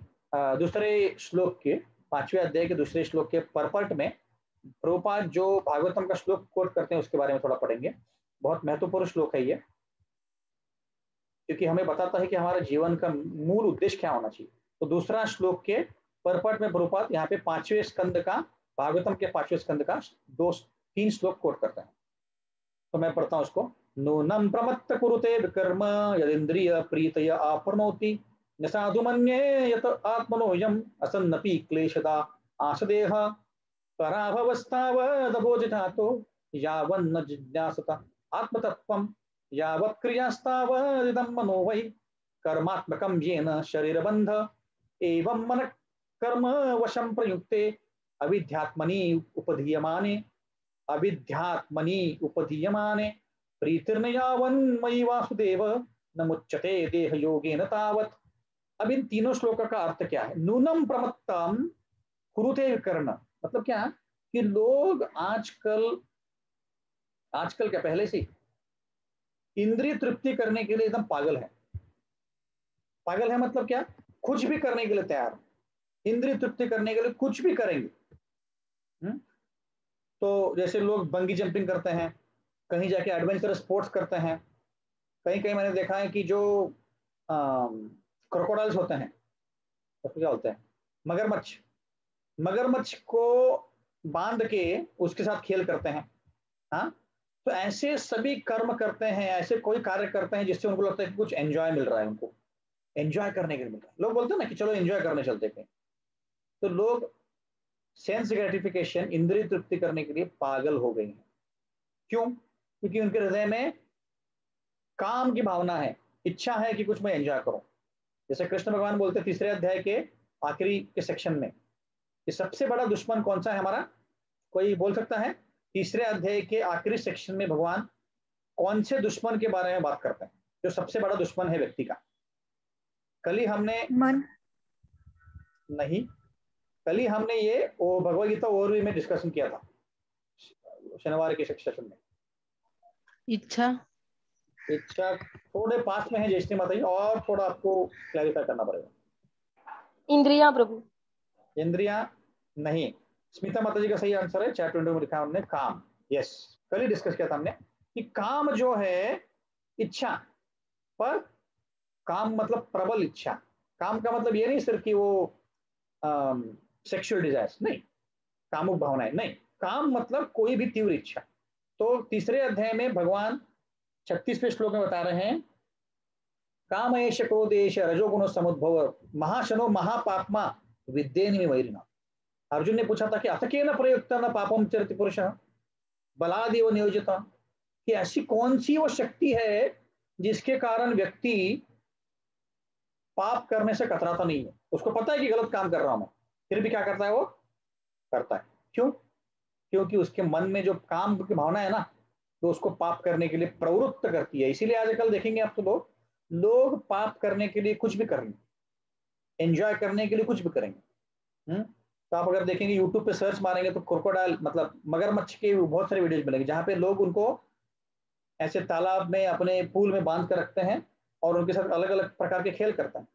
दूसरे श्लोक के 5वें अध्याय के दूसरे श्लोक के परपर्ट में प्रभुपाद जो भागवतम का श्लोक कोट करते हैं उसके बारे में थोड़ा पढ़ेंगे। बहुत महत्वपूर्ण श्लोक है ये, क्योंकि हमें बताता है कि हमारे जीवन का मूल उद्देश्य क्या होना चाहिए। तो दूसरा श्लोक के परपर्ट में प्रभुपाद यहाँ पे 5वें स्कंद का, भागवतम के 5वें स्कंद का 2-3 श्लोक कोट करते हैं। तो मैं पढ़ता हूँ उसको। नूनम प्रमत्त कुरुते विकर्म यदिंद्रिय प्रीतय आपनोति न साधु मन्ये यत आत्मनोयम असन्नपि क्लेशदा आशदेह पराभवस्तावदबोधितातो यावन्न जिज्ञासत आत्मतत्वं यावत् क्रियास्तावदिदं मनो वै कर्मात्मकं येन शरीरबन्ध एवं मन कर्म वशं प्रयुक्ते अविध्यात्मनि उपधीयमाने प्रीतिर्न यावन्मयि वासुदेव न मुच्यते देह योगेन तावत्। अब इन तीनों श्लोकों का अर्थ क्या है? नूनम प्रमत्तम कुरुते विकर्ण, मतलब क्या कि लोग आजकल क्या पहले से इंद्रिय तृप्ति करने के लिए एकदम पागल है। पागल है मतलब क्या? कुछ भी करने के लिए तैयार, इंद्रिय तृप्ति करने के लिए कुछ भी करेंगे। तो जैसे लोग बंगी जंपिंग करते हैं, कहीं जाके एडवेंचरस स्पोर्ट्स करते हैं, कहीं कहीं मैंने देखा है कि जो क्रोकोडाइल्स होते हैं, क्या होते हैं, मगरमच्छ को बांध के उसके साथ खेल करते हैं। हाँ, तो ऐसे सभी कर्म करते हैं, ऐसे कोई कार्य करते हैं जिससे उनको लगता है कि कुछ एंजॉय मिल रहा है, उनको एंजॉय करने के लिए मिल रहा है। लोग बोलते हैं ना कि चलो एंजॉय करने चलते हैं। तो लोग सेंस ग्रेटिफिकेशन, इंद्रिय तृप्ति करने के लिए पागल हो गए हैं। क्यों? क्योंकि उनके हृदय में काम की भावना है, इच्छा है कि कुछ मैं एंजॉय करूं। जैसे कृष्ण भगवान बोलते हैं तीसरे अध्याय के आखिरी के सेक्शन में कि सबसे बड़ा दुश्मन कौन सा है हमारा, कोई बोल सकता है? तीसरे अध्याय के आखिरी सेक्शन में भगवान कौन से दुश्मन के बारे में बात करते हैं, जो सबसे बड़ा दुश्मन है व्यक्ति का? कल ही हमने मन नहीं, कल ही हमने ये भगवद गीता ओवरव्यू में डिस्कशन किया था शनिवार के सेक्शन में। इच्छा इच्छा थोड़े पास में है जयश्री माता जी, और थोड़ा आपको क्लैरिफाई करना पड़ेगा। इंद्रिया प्रभु। इंद्रिया नहीं, स्मिता माता जी का सही आंसर है, चैट विंडो में लिखा है उन्होंने काम। यस, कल ही डिस्कस किया था हमने कि काम जो है इच्छा, पर काम मतलब प्रबल इच्छा। काम का मतलब ये नहीं सिर्फ कि वो सेक्सुअल डिजायर्स, नहीं, कामुक भावनाएं नहीं, काम मतलब कोई भी तीव्र इच्छा। तो तीसरे अध्याय में भगवान 36वें श्लोक में बता रहे हैं, काम एष क्रोधेश रजोगुण समुद्भव महाशनो महापाप्मा विद्येनि वैरिणा। अर्जुन ने पूछा था कि अतकेन प्रयुक्त न पापम चरति पुरुष बलादेव नियोजिता, कि ऐसी कौन सी वो शक्ति है जिसके कारण व्यक्ति पाप करने से कतराता नहीं है। उसको पता है कि गलत काम कर रहा हूं मैं, फिर भी क्या करता है, वो करता है। क्यों? क्योंकि उसके मन में जो काम की भावना है ना, तो उसको पाप करने के लिए प्रवृत्त करती है। इसीलिए आजकल देखेंगे आप तो लोग पाप करने के लिए कुछ भी करेंगे, एंजॉय करने के लिए कुछ भी करेंगे। तो आप अगर देखेंगे यूट्यूब पे सर्च मारेंगे तो क्रोकोडाइल मतलब मगरमच्छ के बहुत सारे वीडियोज मिलेंगे, जहां पे लोग उनको ऐसे तालाब में अपने पूल में बांध कर रखते हैं और उनके साथ अलग अलग प्रकार के खेल करते हैं,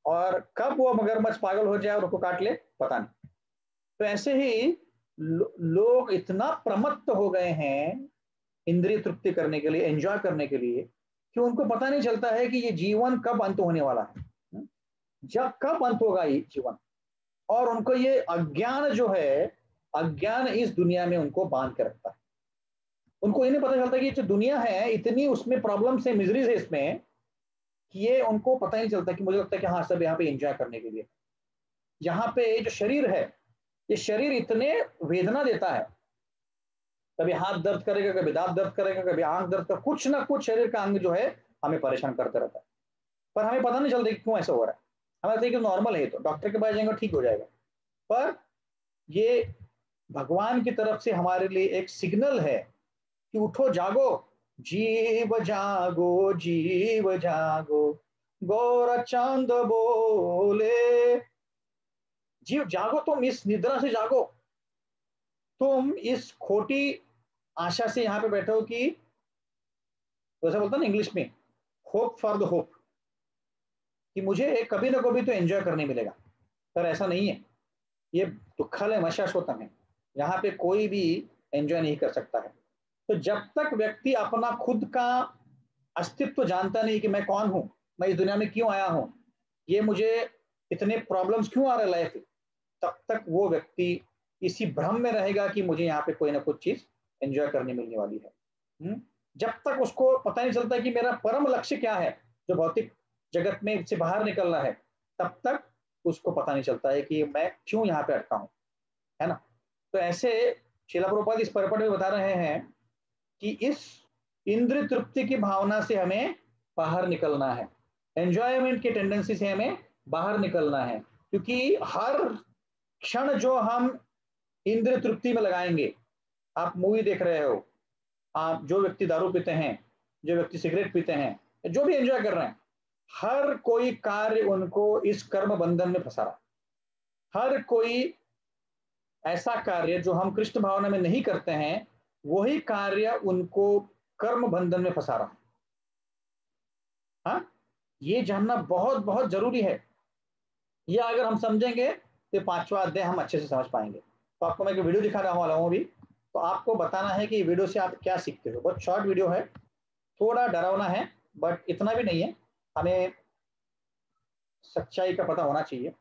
और कब वो मगरमच्छ पागल हो जाए और उसको काट ले पता नहीं। तो ऐसे ही लोग इतना प्रमत्त हो गए हैं इंद्रिय तृप्ति करने के लिए, एंजॉय करने के लिए, कि उनको पता नहीं चलता है कि ये जीवन कब अंत होने वाला है, जब कब अंत होगा ये जीवन। और उनको ये अज्ञान जो है, अज्ञान इस दुनिया में उनको बांध के रखता है। उनको ये नहीं पता चलता कि ये जो दुनिया है इतनी उसमें प्रॉब्लम्स है, मिजरीज है इसमें, कि ये उनको पता ही नहीं चलता। कि मुझे लगता है कि हाँ सब यहाँ पे एंजॉय करने के लिए, यहाँ पे जो शरीर है, ये शरीर इतने वेदना देता है, कभी हाथ दर्द करेगा, कभी दांत दर्द करेगा, कभी आंख दर्द करेगा, कुछ ना कुछ शरीर का अंग जो है हमें परेशान करता रहता है, पर हमें पता नहीं चलता कि क्यों ऐसा हो रहा है। हमें लगता है कि नॉर्मल है, तो डॉक्टर के पास जाएंगे ठीक हो जाएगा, पर ये भगवान की तरफ से हमारे लिए एक सिग्नल है कि उठो जागो, जीव जागो, जीव जागो, गौर चांद बोले, जीव जागो, तुम इस निद्रा से जागो, तुम इस खोटी आशा से यहाँ पे बैठे हो कि वैसा बोलता ना इंग्लिश में, होप फॉर द होप, कि मुझे कभी ना कभी तो एंजॉय करने मिलेगा। पर ऐसा नहीं है, ये दुखल है, मशाश्वतम है, यहाँ पे कोई भी एंजॉय नहीं कर सकता है। तो जब तक व्यक्ति अपना खुद का अस्तित्व जानता नहीं कि मैं कौन हूं, मैं इस दुनिया में क्यों आया हूं, ये मुझे इतने प्रॉब्लम्स क्यों आ रहे लाइफ में, तब तक वो व्यक्ति इसी भ्रम में रहेगा कि मुझे यहाँ पे कोई ना कुछ चीज एंजॉय करने मिलने वाली है। जब तक उसको पता नहीं चलता कि मेरा परम लक्ष्य क्या है, जो भौतिक जगत में से बाहर निकलना है, तब तक उसको पता नहीं चलता है कि मैं क्यों यहाँ पे अटका हूँ, है ना। तो ऐसे श्रील प्रभुपाद इस परपट में बता रहे हैं कि इस इंद्र तृप्ति की भावना से हमें बाहर निकलना है, एंजॉयमेंट की टेंडेंसी से हमें बाहर निकलना है। क्योंकि हर क्षण जो हम इंद्र तृप्ति में लगाएंगे, आप मूवी देख रहे हो, आप जो व्यक्ति दारू पीते हैं, जो व्यक्ति सिगरेट पीते हैं, जो भी एंजॉय कर रहे हैं, हर कोई कार्य उनको इस कर्म बंधन में फंसा रहा। हर कोई ऐसा कार्य जो हम कृष्ण भावना में नहीं करते हैं, वही कार्य उनको कर्म बंधन में फंसा रहा। हाँ, ये जानना बहुत बहुत जरूरी है। ये अगर हम समझेंगे तो पांचवा अध्याय हम अच्छे से समझ पाएंगे। तो आपको मैं एक वीडियो दिखाने वाला हूँ अभी, तो आपको बताना है कि वीडियो से आप क्या सीखते हो। बहुत शॉर्ट वीडियो है, थोड़ा डरावना है, बट इतना भी नहीं है, हमें सच्चाई का पता होना चाहिए।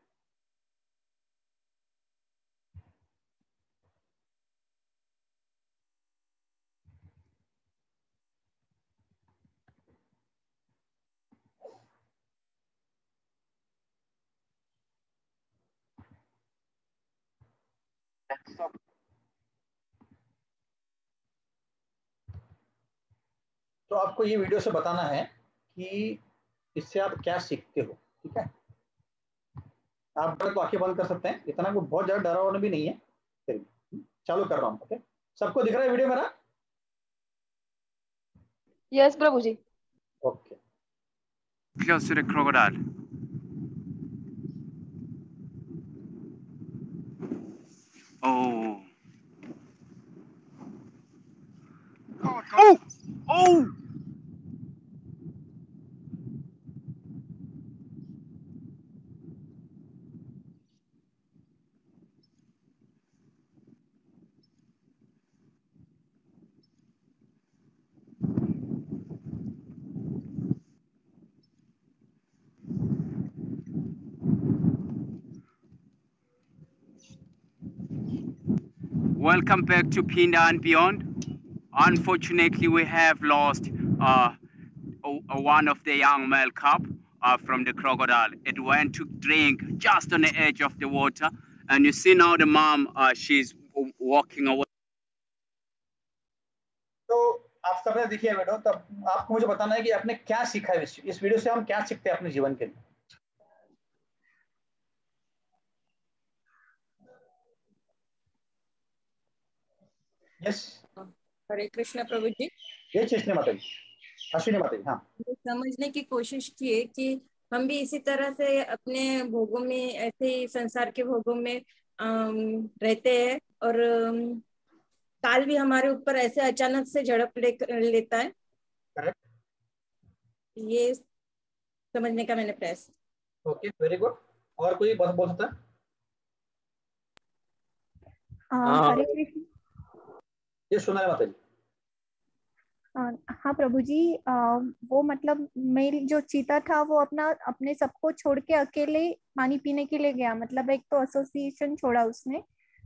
तो आपको ये वीडियो से बताना है कि इससे आप क्या सीखते हो, ठीक है। आप तो आंखें बंद कर सकते हैं, इतना कोई बहुत ज्यादा डरावना भी नहीं है। फिर चालू कर रहा हूँ, ओके। सबको दिख रहा है वीडियो मेरा? Yes Prabhu ji. Okay. Close to the crocodile. Oh. Oh! Oh! Welcome back to Pinda and Beyond. Unfortunately, we have lost one of the young male cub from the crocodile. It went to drink just on the edge of the water. And you see now the mom, she's walking away. तो आप सबने देखिए video, तब आपको मुझे बताना है कि आपने क्या सीखा है इस वीडियो से। हम क्या सीखते हैं अपने जीवन के लिए? यस, हरे कृष्ण प्रभु जी। ये चेष्टा माता जी, अश्विनी माता जी। हाँ, समझने की कोशिश किए कि हम भी इसी तरह से अपने भोगों में, ऐसे ही संसार के भोगों में रहते हैं, और काल भी हमारे ऊपर ऐसे अचानक से झड़प लेता है। करेक्ट। ये समझने का मैंने प्रयास। Okay, very good. और कोई बात बोल सकता है? हरे कृष्ण। ये सुना है माता जी। हाँ प्रभु जी, वो मतलब मेल जो चीता था वो अपने सबको छोड़ के अकेले पानी पीने के लिए गया। मतलब एक तो एसोसिएशन छोड़ा उसने,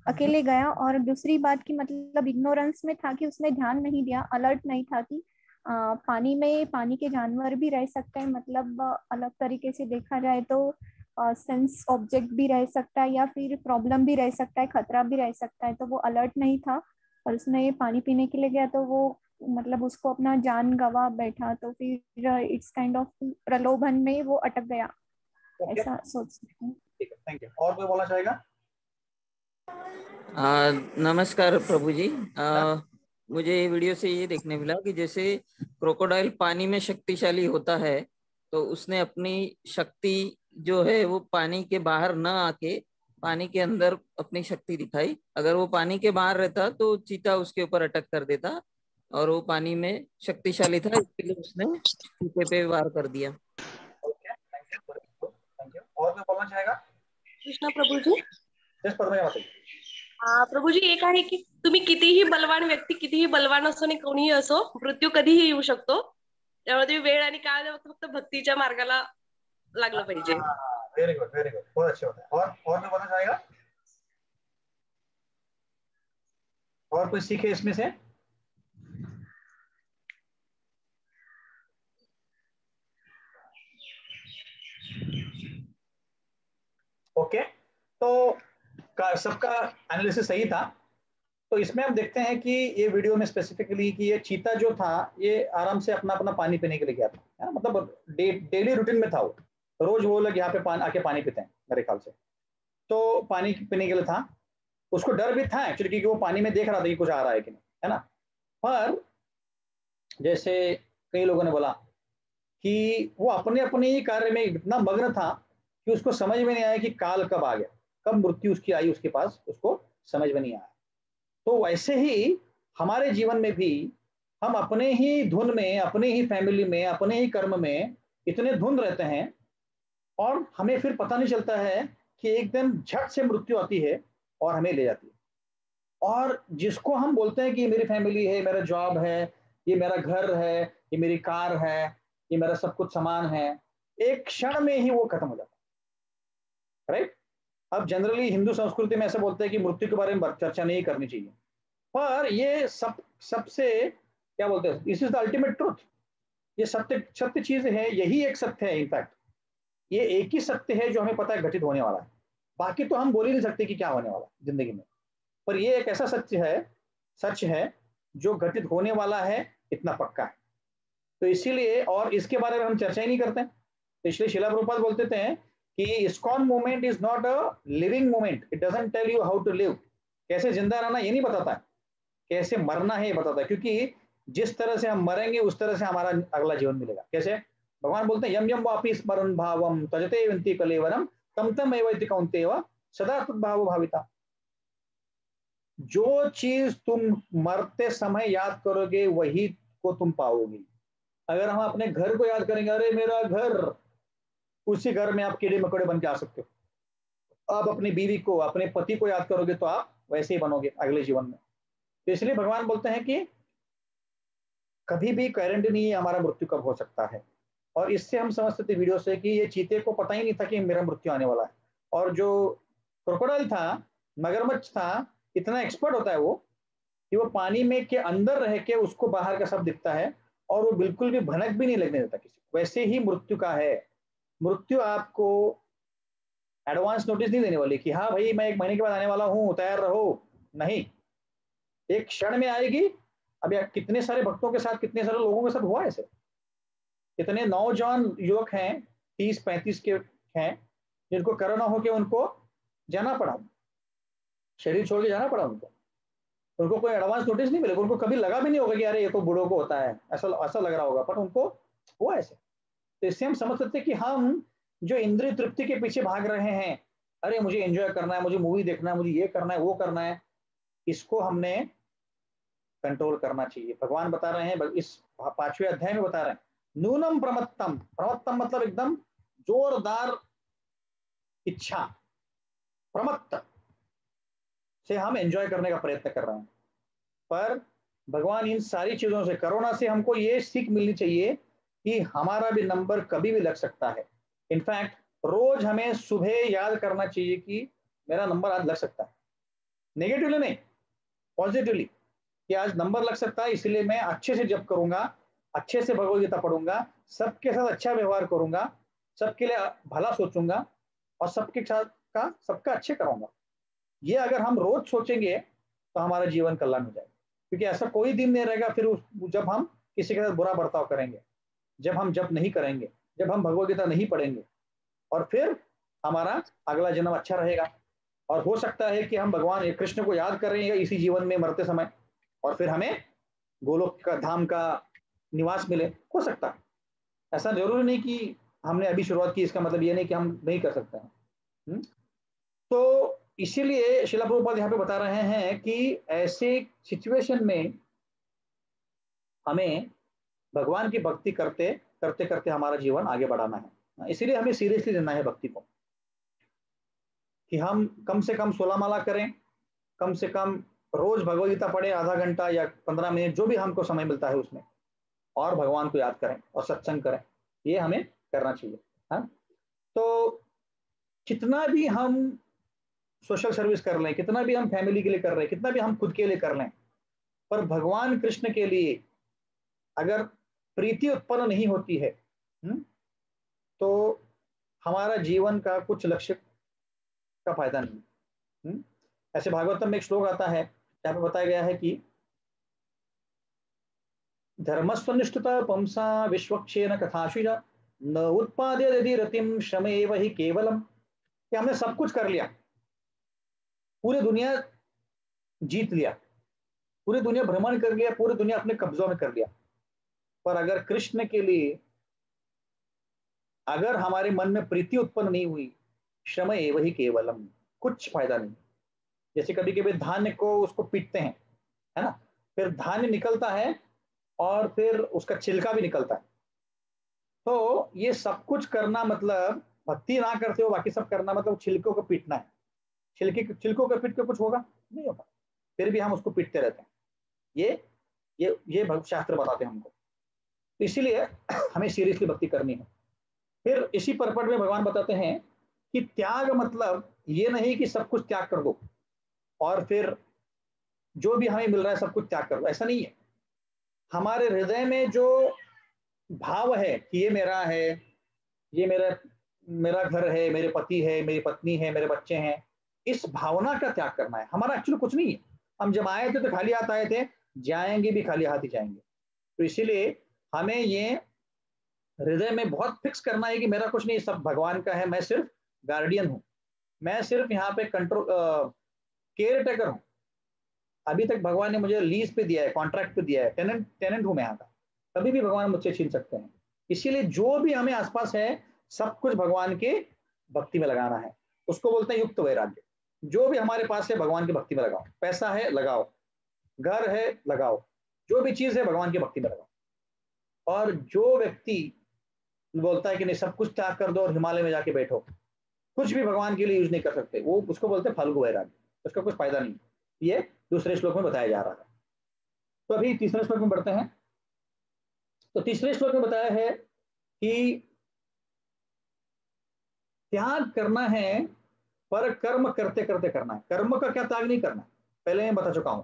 अकेले गया। और दूसरी बात की मतलब इग्नोरेंस में था कि उसने ध्यान नहीं दिया, अलर्ट नहीं था कि पानी में पानी के जानवर भी रह सकते हैं। मतलब अलग तरीके से देखा जाए तो सेंस ऑब्जेक्ट भी रह सकता है, या फिर प्रॉब्लम भी रह सकता है, खतरा भी रह सकता है। तो वो अलर्ट नहीं था और उसने पानी पीने के लिए गया, तो वो मतलब उसको अपना जान गवा बैठा। तो फिर इट्स काइंड ऑफ प्रलोभन में वो अटक गया, ऐसा सोच सकते हैं। ठीक है, थैंक यू। और कोई बोलना चाहेगा? नमस्कार प्रभु जी। मुझे वीडियो से ये देखने मिला कि जैसे क्रोकोडाइल पानी में शक्तिशाली होता है, तो उसने अपनी शक्ति जो है वो पानी के बाहर न आके पानी के अंदर अपनी शक्ति दिखाई। अगर वो पानी के बाहर रहता तो चीता उसके ऊपर अटैक कर देता, और वो पानी में शक्तिशाली था इसके लिए उसने चीते पे वार कर दिया। Okay, thank you, thank you. और कोई बोलना चाहेगा? कृष्णा प्रभू जी। यस परमेश्वर माता जी। प्रभू जी, एक आहे की तुम्ही कितीही बलवान व्यक्ती, कितीही बलवान असो आणि कोणीही असो, मृत्यू कधीही येऊ शकतो। त्यामुळे तुम्ही वेळ आणि काळ फक्त भक्तीच्या मार्गाला लागलं पाहिजे। वेरी गुड, वेरी गुड, बहुत अच्छा होता है। और कोई बोलना चाहेगा? और कोई सीखे इसमें से? ओके, तो सबका एनालिसिस सही था। तो इसमें हम देखते हैं कि ये वीडियो में स्पेसिफिकली कि ये चीता जो था ये आराम से अपना अपना पानी पीने के लिए गया था, है ना। मतलब डेली रूटीन में था वो, रोज वो लोग यहाँ पे आके पानी पीते हैं मेरे ख्याल से। तो पानी पीने के लिए था, उसको डर भी था एक्चुअली, क्योंकि वो पानी में देख रहा था कि कुछ आ रहा है कि नहीं, है ना। पर जैसे कई लोगों ने बोला कि वो अपने अपने ही कार्य में इतना मग्न था कि उसको समझ में नहीं आया कि काल कब आ गया, कब मृत्यु उसकी आई उसके पास, उसको समझ में नहीं आया। तो वैसे ही हमारे जीवन में भी हम अपने ही धुन में, अपने ही फैमिली में, अपने ही कर्म में इतने धुन रहते हैं, और हमें फिर पता नहीं चलता है कि एक दिन झट से मृत्यु आती है और हमें ले जाती है। और जिसको हम बोलते हैं कि मेरी फैमिली है, मेरा जॉब है, ये मेरा घर है, ये मेरी कार है, ये मेरा सब कुछ सामान है, एक क्षण में ही वो खत्म हो जाता है, राइट। अब जनरली हिंदू संस्कृति में ऐसे बोलते हैं कि मृत्यु के बारे में चर्चा नहीं करनी चाहिए, पर ये सबसे क्या बोलते हैं, this is the ultimate truth. ये सत्य चीज है, यही एक सत्य है। इनफैक्ट ये एक ही सत्य है जो हमें पता है घटित होने वाला है। बाकी तो हम बोल ही नहीं सकते कि क्या होने वाला है जिंदगी में, पर ये एक ऐसा सच है जो घटित होने वाला है, इतना पक्का है। तो इसीलिए, और इसके बारे में हम चर्चा ही नहीं करते, तो इसलिए शिला प्रभुपाद बोलते हैं कि ISKCON movement is not a living movement, it doesn't tell you how to live, कैसे जिंदा रहना ये नहीं बताता है, कैसे मरना है ये बताता है, क्योंकि जिस तरह से हम मरेंगे उस तरह से हमारा अगला जीवन मिलेगा। कैसे? भगवान बोलते हैं यम यम वापि स्मरण भावम तजते विंति कलेवरम तम तम एवैति कौन्तेय सदा तद्भाव भाविता। जो चीज तुम मरते समय याद करोगे वही को तुम पाओगे। अगर हम अपने घर को याद करेंगे, अरे मेरा घर, उसी घर में आप कीड़े मकोड़े बन के आ सकते हो। आप अपनी बीवी को, अपने पति को याद करोगे तो आप वैसे ही बनोगे अगले जीवन में। तो इसलिए भगवान बोलते हैं कि कभी भी गारंटी नहीं है हमारा मृत्यु कब हो सकता है। और इससे हम समझते थे वीडियो से कि ये चीते को पता ही नहीं था कि मेरा मृत्यु आने वाला है। और जो क्रोकोडाइल था, मगरमच्छ था, इतना एक्सपर्ट होता है वो कि वो पानी में के अंदर रह के उसको बाहर का सब दिखता है और वो बिल्कुल भी भनक भी नहीं लगने देता किसी को। वैसे ही मृत्यु का है। मृत्यु आपको एडवांस नोटिस नहीं देने वाली कि हाँ भाई मैं 1 महीने के बाद आने वाला हूँ, तैयार रहो। नहीं, एक क्षण में आएगी। अब कितने सारे भक्तों के साथ, कितने सारे लोगों के साथ हुआ ऐसे। कितने नौजवान युवक हैं 30-35 के हैं जिनको कोरोना होके उनको जाना पड़ा, शरीर छोड़ के जाना पड़ा उनको कोई एडवांस नोटिस नहीं मिलेगा। उनको कभी लगा भी नहीं होगा कि अरे ये तो बूढ़ों को होता है, ऐसा लग रहा होगा, पर उनको हुआ ऐसे। तो इससे हम समझ सकते हैं कि हम जो इंद्रिय तृप्ति के पीछे भाग रहे हैं, अरे मुझे एंजॉय करना है, मुझे मूवी देखना है, मुझे ये करना है, वो करना है, इसको हमने कंट्रोल करना चाहिए। भगवान बता रहे हैं इस 5वें अध्याय में बता रहे हैं, नूनम प्रमत्तम। प्रमत्तम मतलब एकदम जोरदार इच्छा, प्रमत्त से हम एंजॉय करने का प्रयत्न कर रहे हैं। पर भगवान इन सारी चीजों से, कोरोना से हमको ये सीख मिलनी चाहिए कि हमारा भी नंबर कभी भी लग सकता है। इनफैक्ट रोज हमें सुबह याद करना चाहिए कि मेरा नंबर आज लग सकता है। नेगेटिवली नहीं, पॉजिटिवली, कि आज नंबर लग सकता है, इसलिए मैं अच्छे से जप करूंगा, अच्छे से भगवद गीता पढ़ूंगा, सबके साथ अच्छा व्यवहार करूंगा, सबके लिए भला सोचूंगा और सबके साथ सबका अच्छे कराऊंगा। ये अगर हम रोज सोचेंगे तो हमारा जीवन कल्याण हो जाएगा। क्योंकि ऐसा कोई दिन नहीं रहेगा फिर जब हम किसी के साथ बुरा बर्ताव करेंगे, जब हम जप नहीं करेंगे, जब हम भगवद गीता नहीं पढ़ेंगे, और फिर हमारा अगला जन्म अच्छा रहेगा। और हो सकता है कि हम भगवान कृष्ण को याद करेंगे इसी जीवन में मरते समय, और फिर हमें गोलोक का धाम का निवास मिले। हो सकता है, ऐसा जरूरी नहीं कि हमने अभी शुरुआत की इसका मतलब ये नहीं कि हम नहीं कर सकते हैं। तो इसीलिए शिला प्रभुपाद यहाँ पे बता रहे हैं कि ऐसे सिचुएशन में हमें भगवान की भक्ति करते करते करते हमारा जीवन आगे बढ़ाना है। इसीलिए हमें सीरियसली लेना है भक्ति को, कि हम कम से कम 16 माला करें, कम से कम रोज भगवद गीता पढ़े आधा घंटा या 15 मिनट, जो भी हमको समय मिलता है उसमें, और भगवान को याद करें और सत्संग करें। ये हमें करना चाहिए। हाँ, तो कितना भी हम सोशल सर्विस कर लें, कितना भी हम फैमिली के लिए कर रहे हैं, कितना भी हम खुद के लिए कर लें, पर भगवान कृष्ण के लिए अगर प्रीति उत्पन्न नहीं होती है तो हमारा जीवन का कुछ लक्ष्य का फायदा नहीं। ऐसे भागवतम में एक श्लोक आता है जहाँ पे बताया गया है कि धर्मस्वनिष्ठता पंसा विश्वक्षेन कथाशुजा न उत्पाद्य यदि रतिम श्रमेव ही केवलम। कि हमने सब कुछ कर लिया, पूरी दुनिया जीत लिया, पूरी दुनिया भ्रमण कर लिया, पूरी दुनिया अपने कब्जों में कर लिया, पर अगर कृष्ण के लिए अगर हमारे मन में प्रीति उत्पन्न नहीं हुई, श्रम एवं ही केवलम, कुछ फायदा नहीं। जैसे कभी कभी धान्य को उसको पीटते हैं, है ना, फिर धान्य निकलता है और फिर उसका छिलका भी निकलता है। तो ये सब कुछ करना मतलब भक्ति ना करते हो बाकी सब करना मतलब छिलकों को पीटना है। छिलकों को पीट के कुछ होगा नहीं होगा, फिर भी हम उसको पीटते रहते हैं। ये भक्त शास्त्र बताते हैं हमको। इसीलिए हमें सीरियसली भक्ति करनी है। फिर इसी पर्पट में भगवान बताते हैं कि त्याग मतलब ये नहीं कि सब कुछ त्याग कर दो और फिर जो भी हमें मिल रहा है सब कुछ त्याग कर दो, ऐसा नहीं है। हमारे हृदय में जो भाव है कि ये मेरा है, ये मेरा घर है, मेरे पति है, मेरी पत्नी है, मेरे बच्चे हैं, इस भावना का त्याग करना है। हमारा एक्चुअली कुछ नहीं है। हम जब आए थे तो खाली हाथ आए थे, जाएंगे भी खाली हाथ ही जाएंगे। तो इसीलिए हमें ये हृदय में बहुत फिक्स करना है कि मेरा कुछ नहीं, सब भगवान का है, मैं सिर्फ गार्डियन हूँ, मैं सिर्फ यहाँ पे कंट्रोल केयर टेकर हूँ। अभी तक भगवान ने मुझे लीज पे दिया है, कॉन्ट्रैक्ट पे दिया है, टेनेंट हूँ मैं यहाँ का, कभी भी भगवान मुझसे छीन सकते हैं। इसीलिए जो भी हमें आसपास है सब कुछ भगवान के भक्ति में लगाना है, उसको बोलते हैं युक्त वैराग्य। जो भी हमारे पास है भगवान की भक्ति में लगाओ, पैसा है लगाओ, घर है लगाओ, जो भी चीज है भगवान की भक्ति में लगाओ। और जो व्यक्ति बोलता है कि नहीं सब कुछ त्याग कर दो और हिमालय में जाके बैठो, कुछ भी भगवान के लिए यूज नहीं कर सकते, वो उसको बोलते हैं फाल्गु वैराग्य, उसका कुछ फायदा नहीं। ये दूसरे श्लोक में बताया जा रहा है। तो अभी तीसरे श्लोक में बढ़ते हैं। तो तीसरे श्लोक में बताया है कि त्याग करना है, पर कर्म करते करते करना है। कर्म का क्या त्याग नहीं करना, पहले मैं बता चुका हूं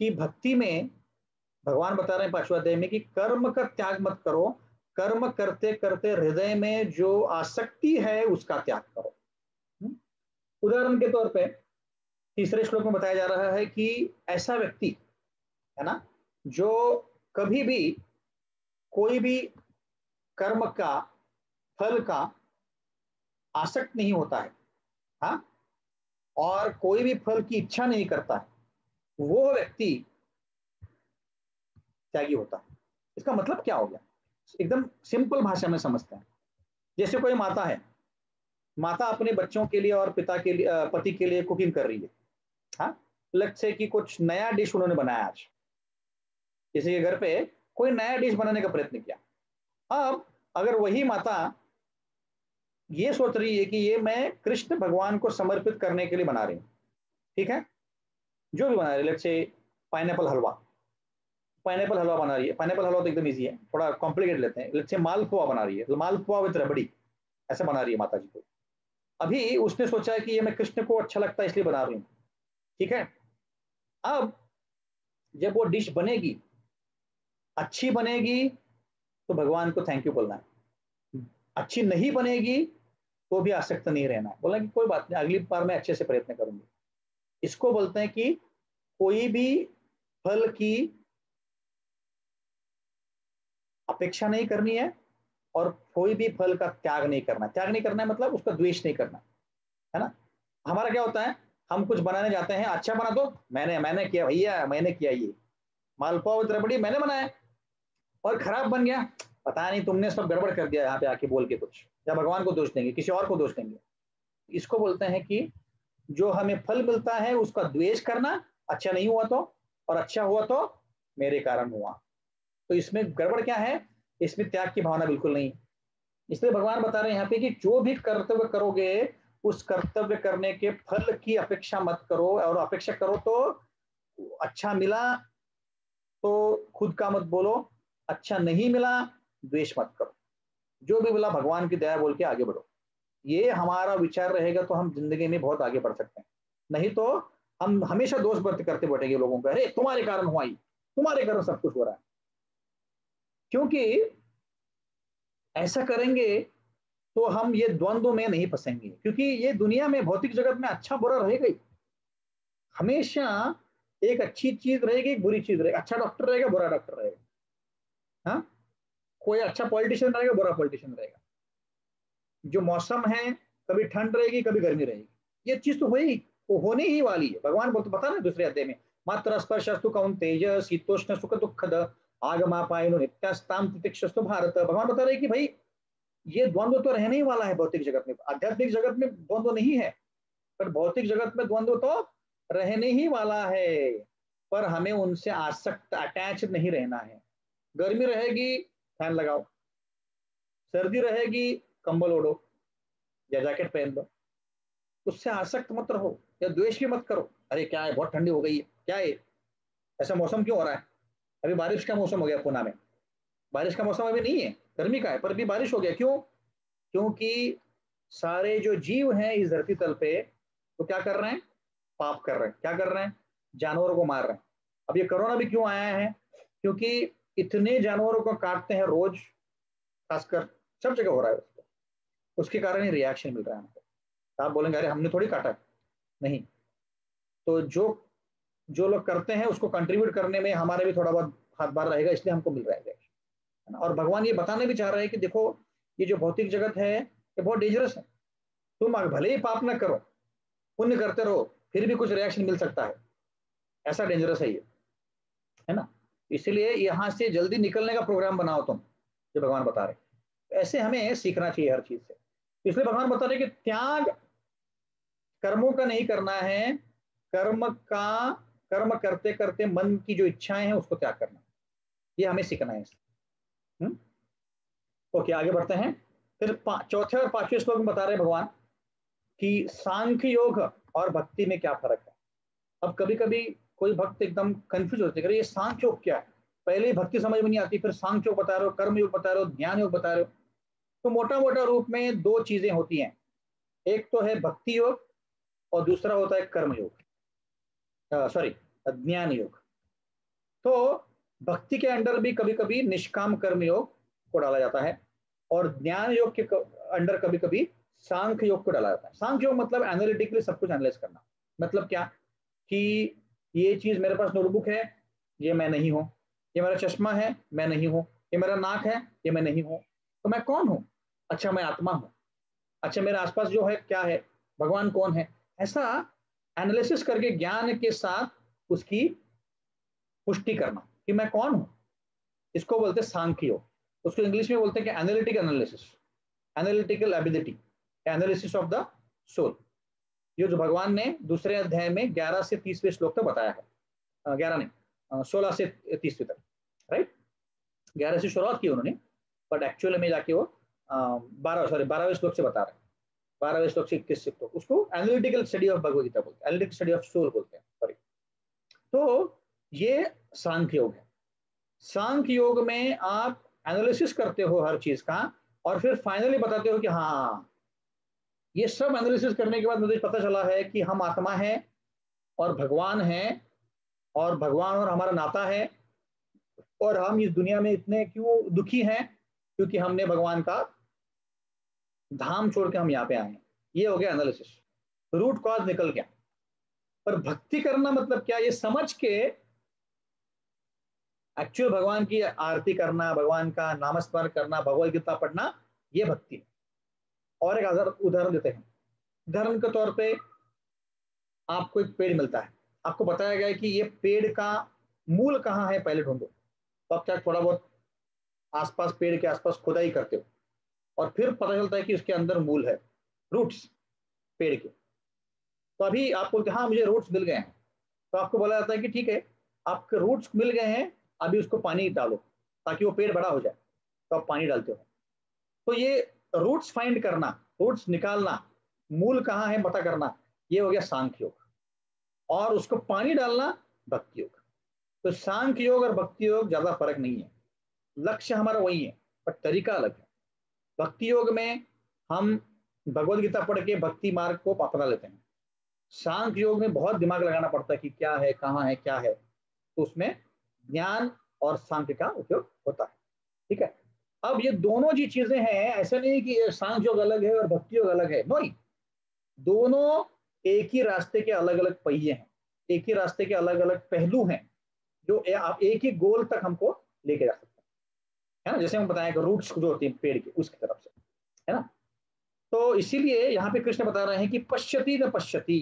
कि भक्ति में भगवान बता रहे हैं 5वें अध्याय में कि कर्म का त्याग मत करो, कर्म करते करते हृदय में जो आसक्ति है उसका त्याग करो। उदाहरण के तौर पे तीसरे श्लोक में बताया जा रहा है कि ऐसा व्यक्ति है ना जो कभी भी कोई भी कर्म का फल का आसक्त नहीं होता है, हाँ, और कोई भी फल की इच्छा नहीं करता है, वो व्यक्ति त्यागी होता है। इसका मतलब क्या हो गया, एकदम सिंपल भाषा में समझते हैं। जैसे कोई माता है, माता अपने बच्चों के लिए और पिता के लिए, पति के लिए कुकिंग कर रही है, हाँ, लग से कि कुछ नया डिश उन्होंने बनाया आज, किसी के घर पे कोई नया डिश बनाने का प्रयत्न किया। अब अगर वही माता ये सोच रही है कि ये मैं कृष्ण भगवान को समर्पित करने के लिए बना रही हूँ, ठीक है, जो भी बना रही है, लेट्स से पाइनएप्पल हलवा बना रही है, पाइनएप्पल हलवा तो एकदम इजी है, थोड़ा कॉम्प्लिकेट लेते हैं, लेट्स से मालपुआ बना रही है, तो मालपुआ विद रबड़ी ऐसे बना रही है माता जी को। अभी उसने सोचा है कि ये मैं कृष्ण को अच्छा लगता है इसलिए बना रही हूँ, ठीक है। अब जब वो डिश बनेगी, अच्छी बनेगी तो भगवान को थैंक यू बोलना है, अच्छी नहीं बनेगी तो भी आसक्त नहीं रहना है, बोला कि कोई बात नहीं, अगली बार मैं अच्छे से प्रयत्न करूंगी। इसको बोलते हैं कि कोई भी फल की अपेक्षा नहीं करनी है और कोई भी फल का त्याग नहीं करना। त्याग नहीं करना है मतलब उसका द्वेष नहीं करना, है ना। हमारा क्या होता है, हम कुछ बनाने जाते हैं, अच्छा बना दो, मैंने किया भैया, मैंने किया, ये मालपुआ विद रबड़ी मैंने बनाया, और खराब बन गया, पता नहीं तुमने सब गड़बड़ कर दिया यहाँ पे आके बोल के कुछ, या भगवान को दोष देंगे, किसी और को दोष देंगे। इसको बोलते हैं कि जो हमें फल मिलता है उसका द्वेष करना, अच्छा नहीं हुआ तो, और अच्छा हुआ तो मेरे कारण हुआ, तो इसमें गड़बड़ क्या है, इसमें त्याग की भावना बिल्कुल नहीं। इसलिए भगवान बता रहे हैं यहाँ पे कि जो भी कर्तव्य करोगे उस कर्तव्य करने के फल की अपेक्षा मत करो, और अपेक्षा करो तो अच्छा मिला तो खुद का मत बोलो, अच्छा नहीं मिला द्वेष मत करो, जो भी बोला भगवान की दया बोल के आगे बढ़ो। ये हमारा विचार रहेगा तो हम जिंदगी में बहुत आगे बढ़ सकते हैं, नहीं तो हम हमेशा दोष करते बैठेंगे लोगों को, अरे तुम्हारे कारण हुआ, तुम्हारे कारण सब कुछ हो रहा है। क्योंकि ऐसा करेंगे तो हम ये द्वंद्व में नहीं फंसेंगे, क्योंकि ये दुनिया में भौतिक जगत में अच्छा बुरा रहेगा ही, हमेशा एक अच्छी चीज रहेगी, एक बुरी चीज रहेगी, अच्छा डॉक्टर रहेगा, बुरा डॉक्टर रहेगा, हाँ, कोई अच्छा पॉलिटिशियन रहेगा, बुरा पॉलिटिशियन रहेगा। जो मौसम है, कभी ठंड रहेगी कभी गर्मी रहेगी, ये चीज तो हुई, वो होने ही वाली है। भगवान बोलते बता रहे दूसरे अध्याय में, मात्र स्पर्शस्तु कौन्तेय शीतोष्ण सुख दुखद आगमापायनो नित्यास्ताम तितिक्षस्तु भारत। भगवान बता रहे कि भाई ये द्वंद्व तो रहने ही वाला है भौतिक जगत में, आध्यात्मिक जगत में द्वंद्व नहीं है, पर भौतिक जगत में द्वंद्व तो रहने ही वाला है, पर हमें उनसे आसक्त अटैच नहीं रहना है। गर्मी रहेगी फैन लगाओ, सर्दी रहेगी कंबल ओढ़ो या जैकेट पहन लो, उससे आसक्त मत रहो, या द्वेष भी मत करो, अरे क्या है बहुत ठंडी हो गई है, क्या है ऐसा मौसम क्यों हो रहा है, अभी बारिश का मौसम हो गया, पुणे में बारिश का मौसम अभी नहीं है, गर्मी का है, पर अभी बारिश हो गया, क्यों, क्योंकि सारे जो जीव हैं इस धरती तल पे तो क्या कर रहे हैं, पाप कर रहे हैं, क्या कर रहे हैं, जानवरों को मार रहे हैं। अब ये कोरोना भी क्यों आया है, क्योंकि इतने जानवरों को काटते हैं रोज, खासकर सब जगह हो रहा है, उसके कारण ही रिएक्शन मिल रहा है हमको। आप बोलेंगे अरे हमने थोड़ी काटा, नहीं, तो जो लोग करते हैं उसको कंट्रीब्यूट करने में हमारे भी थोड़ा बहुत हाथ बार रहेगा, इसलिए हमको मिल रहा है। और भगवान ये बताने भी चाह रहे हैं कि देखो ये जो भौतिक जगत है ये बहुत डेंजरस है, तुम भले ही पाप न करो, पुण्य करते रहो, फिर भी कुछ रिएक्शन मिल सकता है, ऐसा डेंजरस है ये, है ना। इसलिए यहाँ से जल्दी निकलने का प्रोग्राम बनाओ तुम, जो भगवान बता रहे। ऐसे हमें सीखना चाहिए हर चीज से। इसलिए भगवान बता रहे कि त्याग कर्मों का नहीं करना है, कर्म करते करते मन की जो इच्छाएं हैं उसको त्याग करना, ये हमें सीखना है। ओके, आगे बढ़ते हैं। फिर चौथे और पांचवें श्लोक में बता रहे हैं भगवान कि सांख्य योग और भक्ति में क्या फर्क है। अब कभी कभी कोई भक्त एकदम कंफ्यूज होते हैं, ये सांख्य योग क्या है, पहले ही भक्ति समझ में नहीं आती, फिर सांख्य योग बता रहे हो, कर्म योग बता रहे हो, ज्ञान योग बता रहे हो। तो मोटा मोटा रूप में दो चीजें होती हैं, एक तो है भक्ति योग और दूसरा होता है कर्म योग, ज्ञान योग। तो भक्ति के अंडर भी कभी कभी निष्काम कर्म योग को डाला जाता है और ज्ञान योग के अंडर कभी कभी सांख्य योग को डाला जाता है। सांख्य योग मतलब एनालिटिकली सब कुछ एनालाइज करना। मतलब क्या कि ये चीज मेरे पास नोटबुक है, ये मैं नहीं हूं, ये मेरा चश्मा है, मैं नहीं हूं, ये मेरा नाक है, ये मैं नहीं हूं, तो मैं कौन हूं? अच्छा, मैं आत्मा हूं। अच्छा, मेरे आसपास जो है क्या है, भगवान कौन है? ऐसा एनालिसिस करके ज्ञान के साथ उसकी पुष्टि करना कि मैं कौन हूं, इसको बोलते हैं सांख्य योग। उसको इंग्लिश में बोलते हैं कि analytic analysis, analytical ability, analysis of the soul. ये जो भगवान ने दूसरे अध्याय में 11 से 30वें श्लोक तक बताया है, 11 नहीं 16 से 30वें तक, राइट। 11 से शुरुआत की उन्होंने, बट एक्चुअल में जाके वो 12वें श्लोक से बता रहे हैं, 12वें श्लोक से 21 तक। उसको analytical study of Bhagavad Gita बोलते हैं, एनालिटिकल स्टडी ऑफ सोल बोलते हैं, सॉरी। तो ये सांख्य योग है। सांख्य योग में आप एनालिसिस करते हो हर चीज का और फिर फाइनली बताते हो कि हाँ, ये सब एनालिसिस करने के बाद मुझे पता चला है कि हम आत्मा है और भगवान है, और भगवान और हमारा नाता है, और हम इस दुनिया में इतने क्यों दुखी हैं, क्योंकि हमने भगवान का धाम छोड़ के हम यहाँ पे आए हैं। ये हो गया एनालिसिस, रूट कॉज निकल गया। पर भक्ति करना मतलब क्या, ये समझ के एक्चुअल भगवान की आरती करना, भगवान का नामस्मरण करना, भगवद गीता पढ़ना, ये भक्ति है। और एक उदाहरण देते हैं। उदाहरण के तौर पे आपको एक पेड़ मिलता है, आपको बताया गया है कि ये पेड़ का मूल कहाँ है, पहले ढूंढो। तो आप क्या थोड़ा बहुत आसपास, पेड़ के आसपास खुदाई करते हो और फिर पता चलता है कि उसके अंदर मूल है, रूट्स पेड़ के। तो अभी आप बोलते हैं हाँ मुझे रूट्स मिल गए हैं, तो आपको बोला जाता है कि ठीक है, आपके रूट्स मिल गए हैं, अभी उसको पानी डालो ताकि वो पेड़ बड़ा हो जाए। तो आप पानी डालते हो। तो ये रूट्स फाइंड करना, रूट्स निकालना, मूल कहाँ है पता करना, ये हो गया सांख्य योग। और उसको पानी डालना भक्ति योग। तो सांख्य योग और भक्ति योग ज्यादा फर्क नहीं है, लक्ष्य हमारा वही है, पर तरीका अलग है। भक्ति योग में हम भगवद गीता पढ़ के भक्ति मार्ग को अपना लेते हैं। सांख्य योग में बहुत दिमाग लगाना पड़ता है कि क्या है, कहाँ है, क्या है। तो उसमें ज्ञान और सांख्य का उपयोग होता है। ठीक है, अब ये दोनों जी चीजें हैं, ऐसा नहीं कि सांख्य योग अलग है और भक्ति योग अलग है, नहीं। दोनों एक ही रास्ते के अलग अलग पहिए हैं, एक ही रास्ते के अलग अलग पहलू हैं, जो आप एक ही गोल तक हमको लेके जा सकते हैं, है ना। जैसे हम बताएं कि रूट्स जो होती हैं पेड़ के, उसकी तरफ से, है ना। तो इसीलिए यहाँ पे कृष्ण बता रहे हैं कि पश्यति न पश्यति।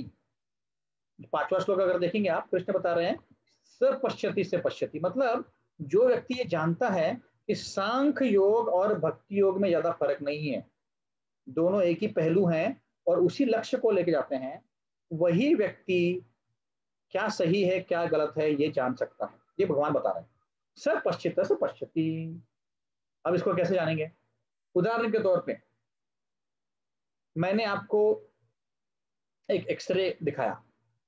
5वां श्लोक अगर देखेंगे आप, कृष्ण बता रहे हैं सपश्यति से पश्यति, मतलब जो व्यक्ति ये जानता है कि सांख्य योग और भक्ति योग में ज्यादा फर्क नहीं है, दोनों एक ही पहलू हैं और उसी लक्ष्य को लेके जाते हैं, वही व्यक्ति क्या सही है क्या गलत है ये जान सकता है। ये भगवान बता रहे हैं सपश्चित सपश्यति। अब इसको कैसे जानेंगे? उदाहरण के तौर पे मैंने आपको एक एक्सरे दिखाया,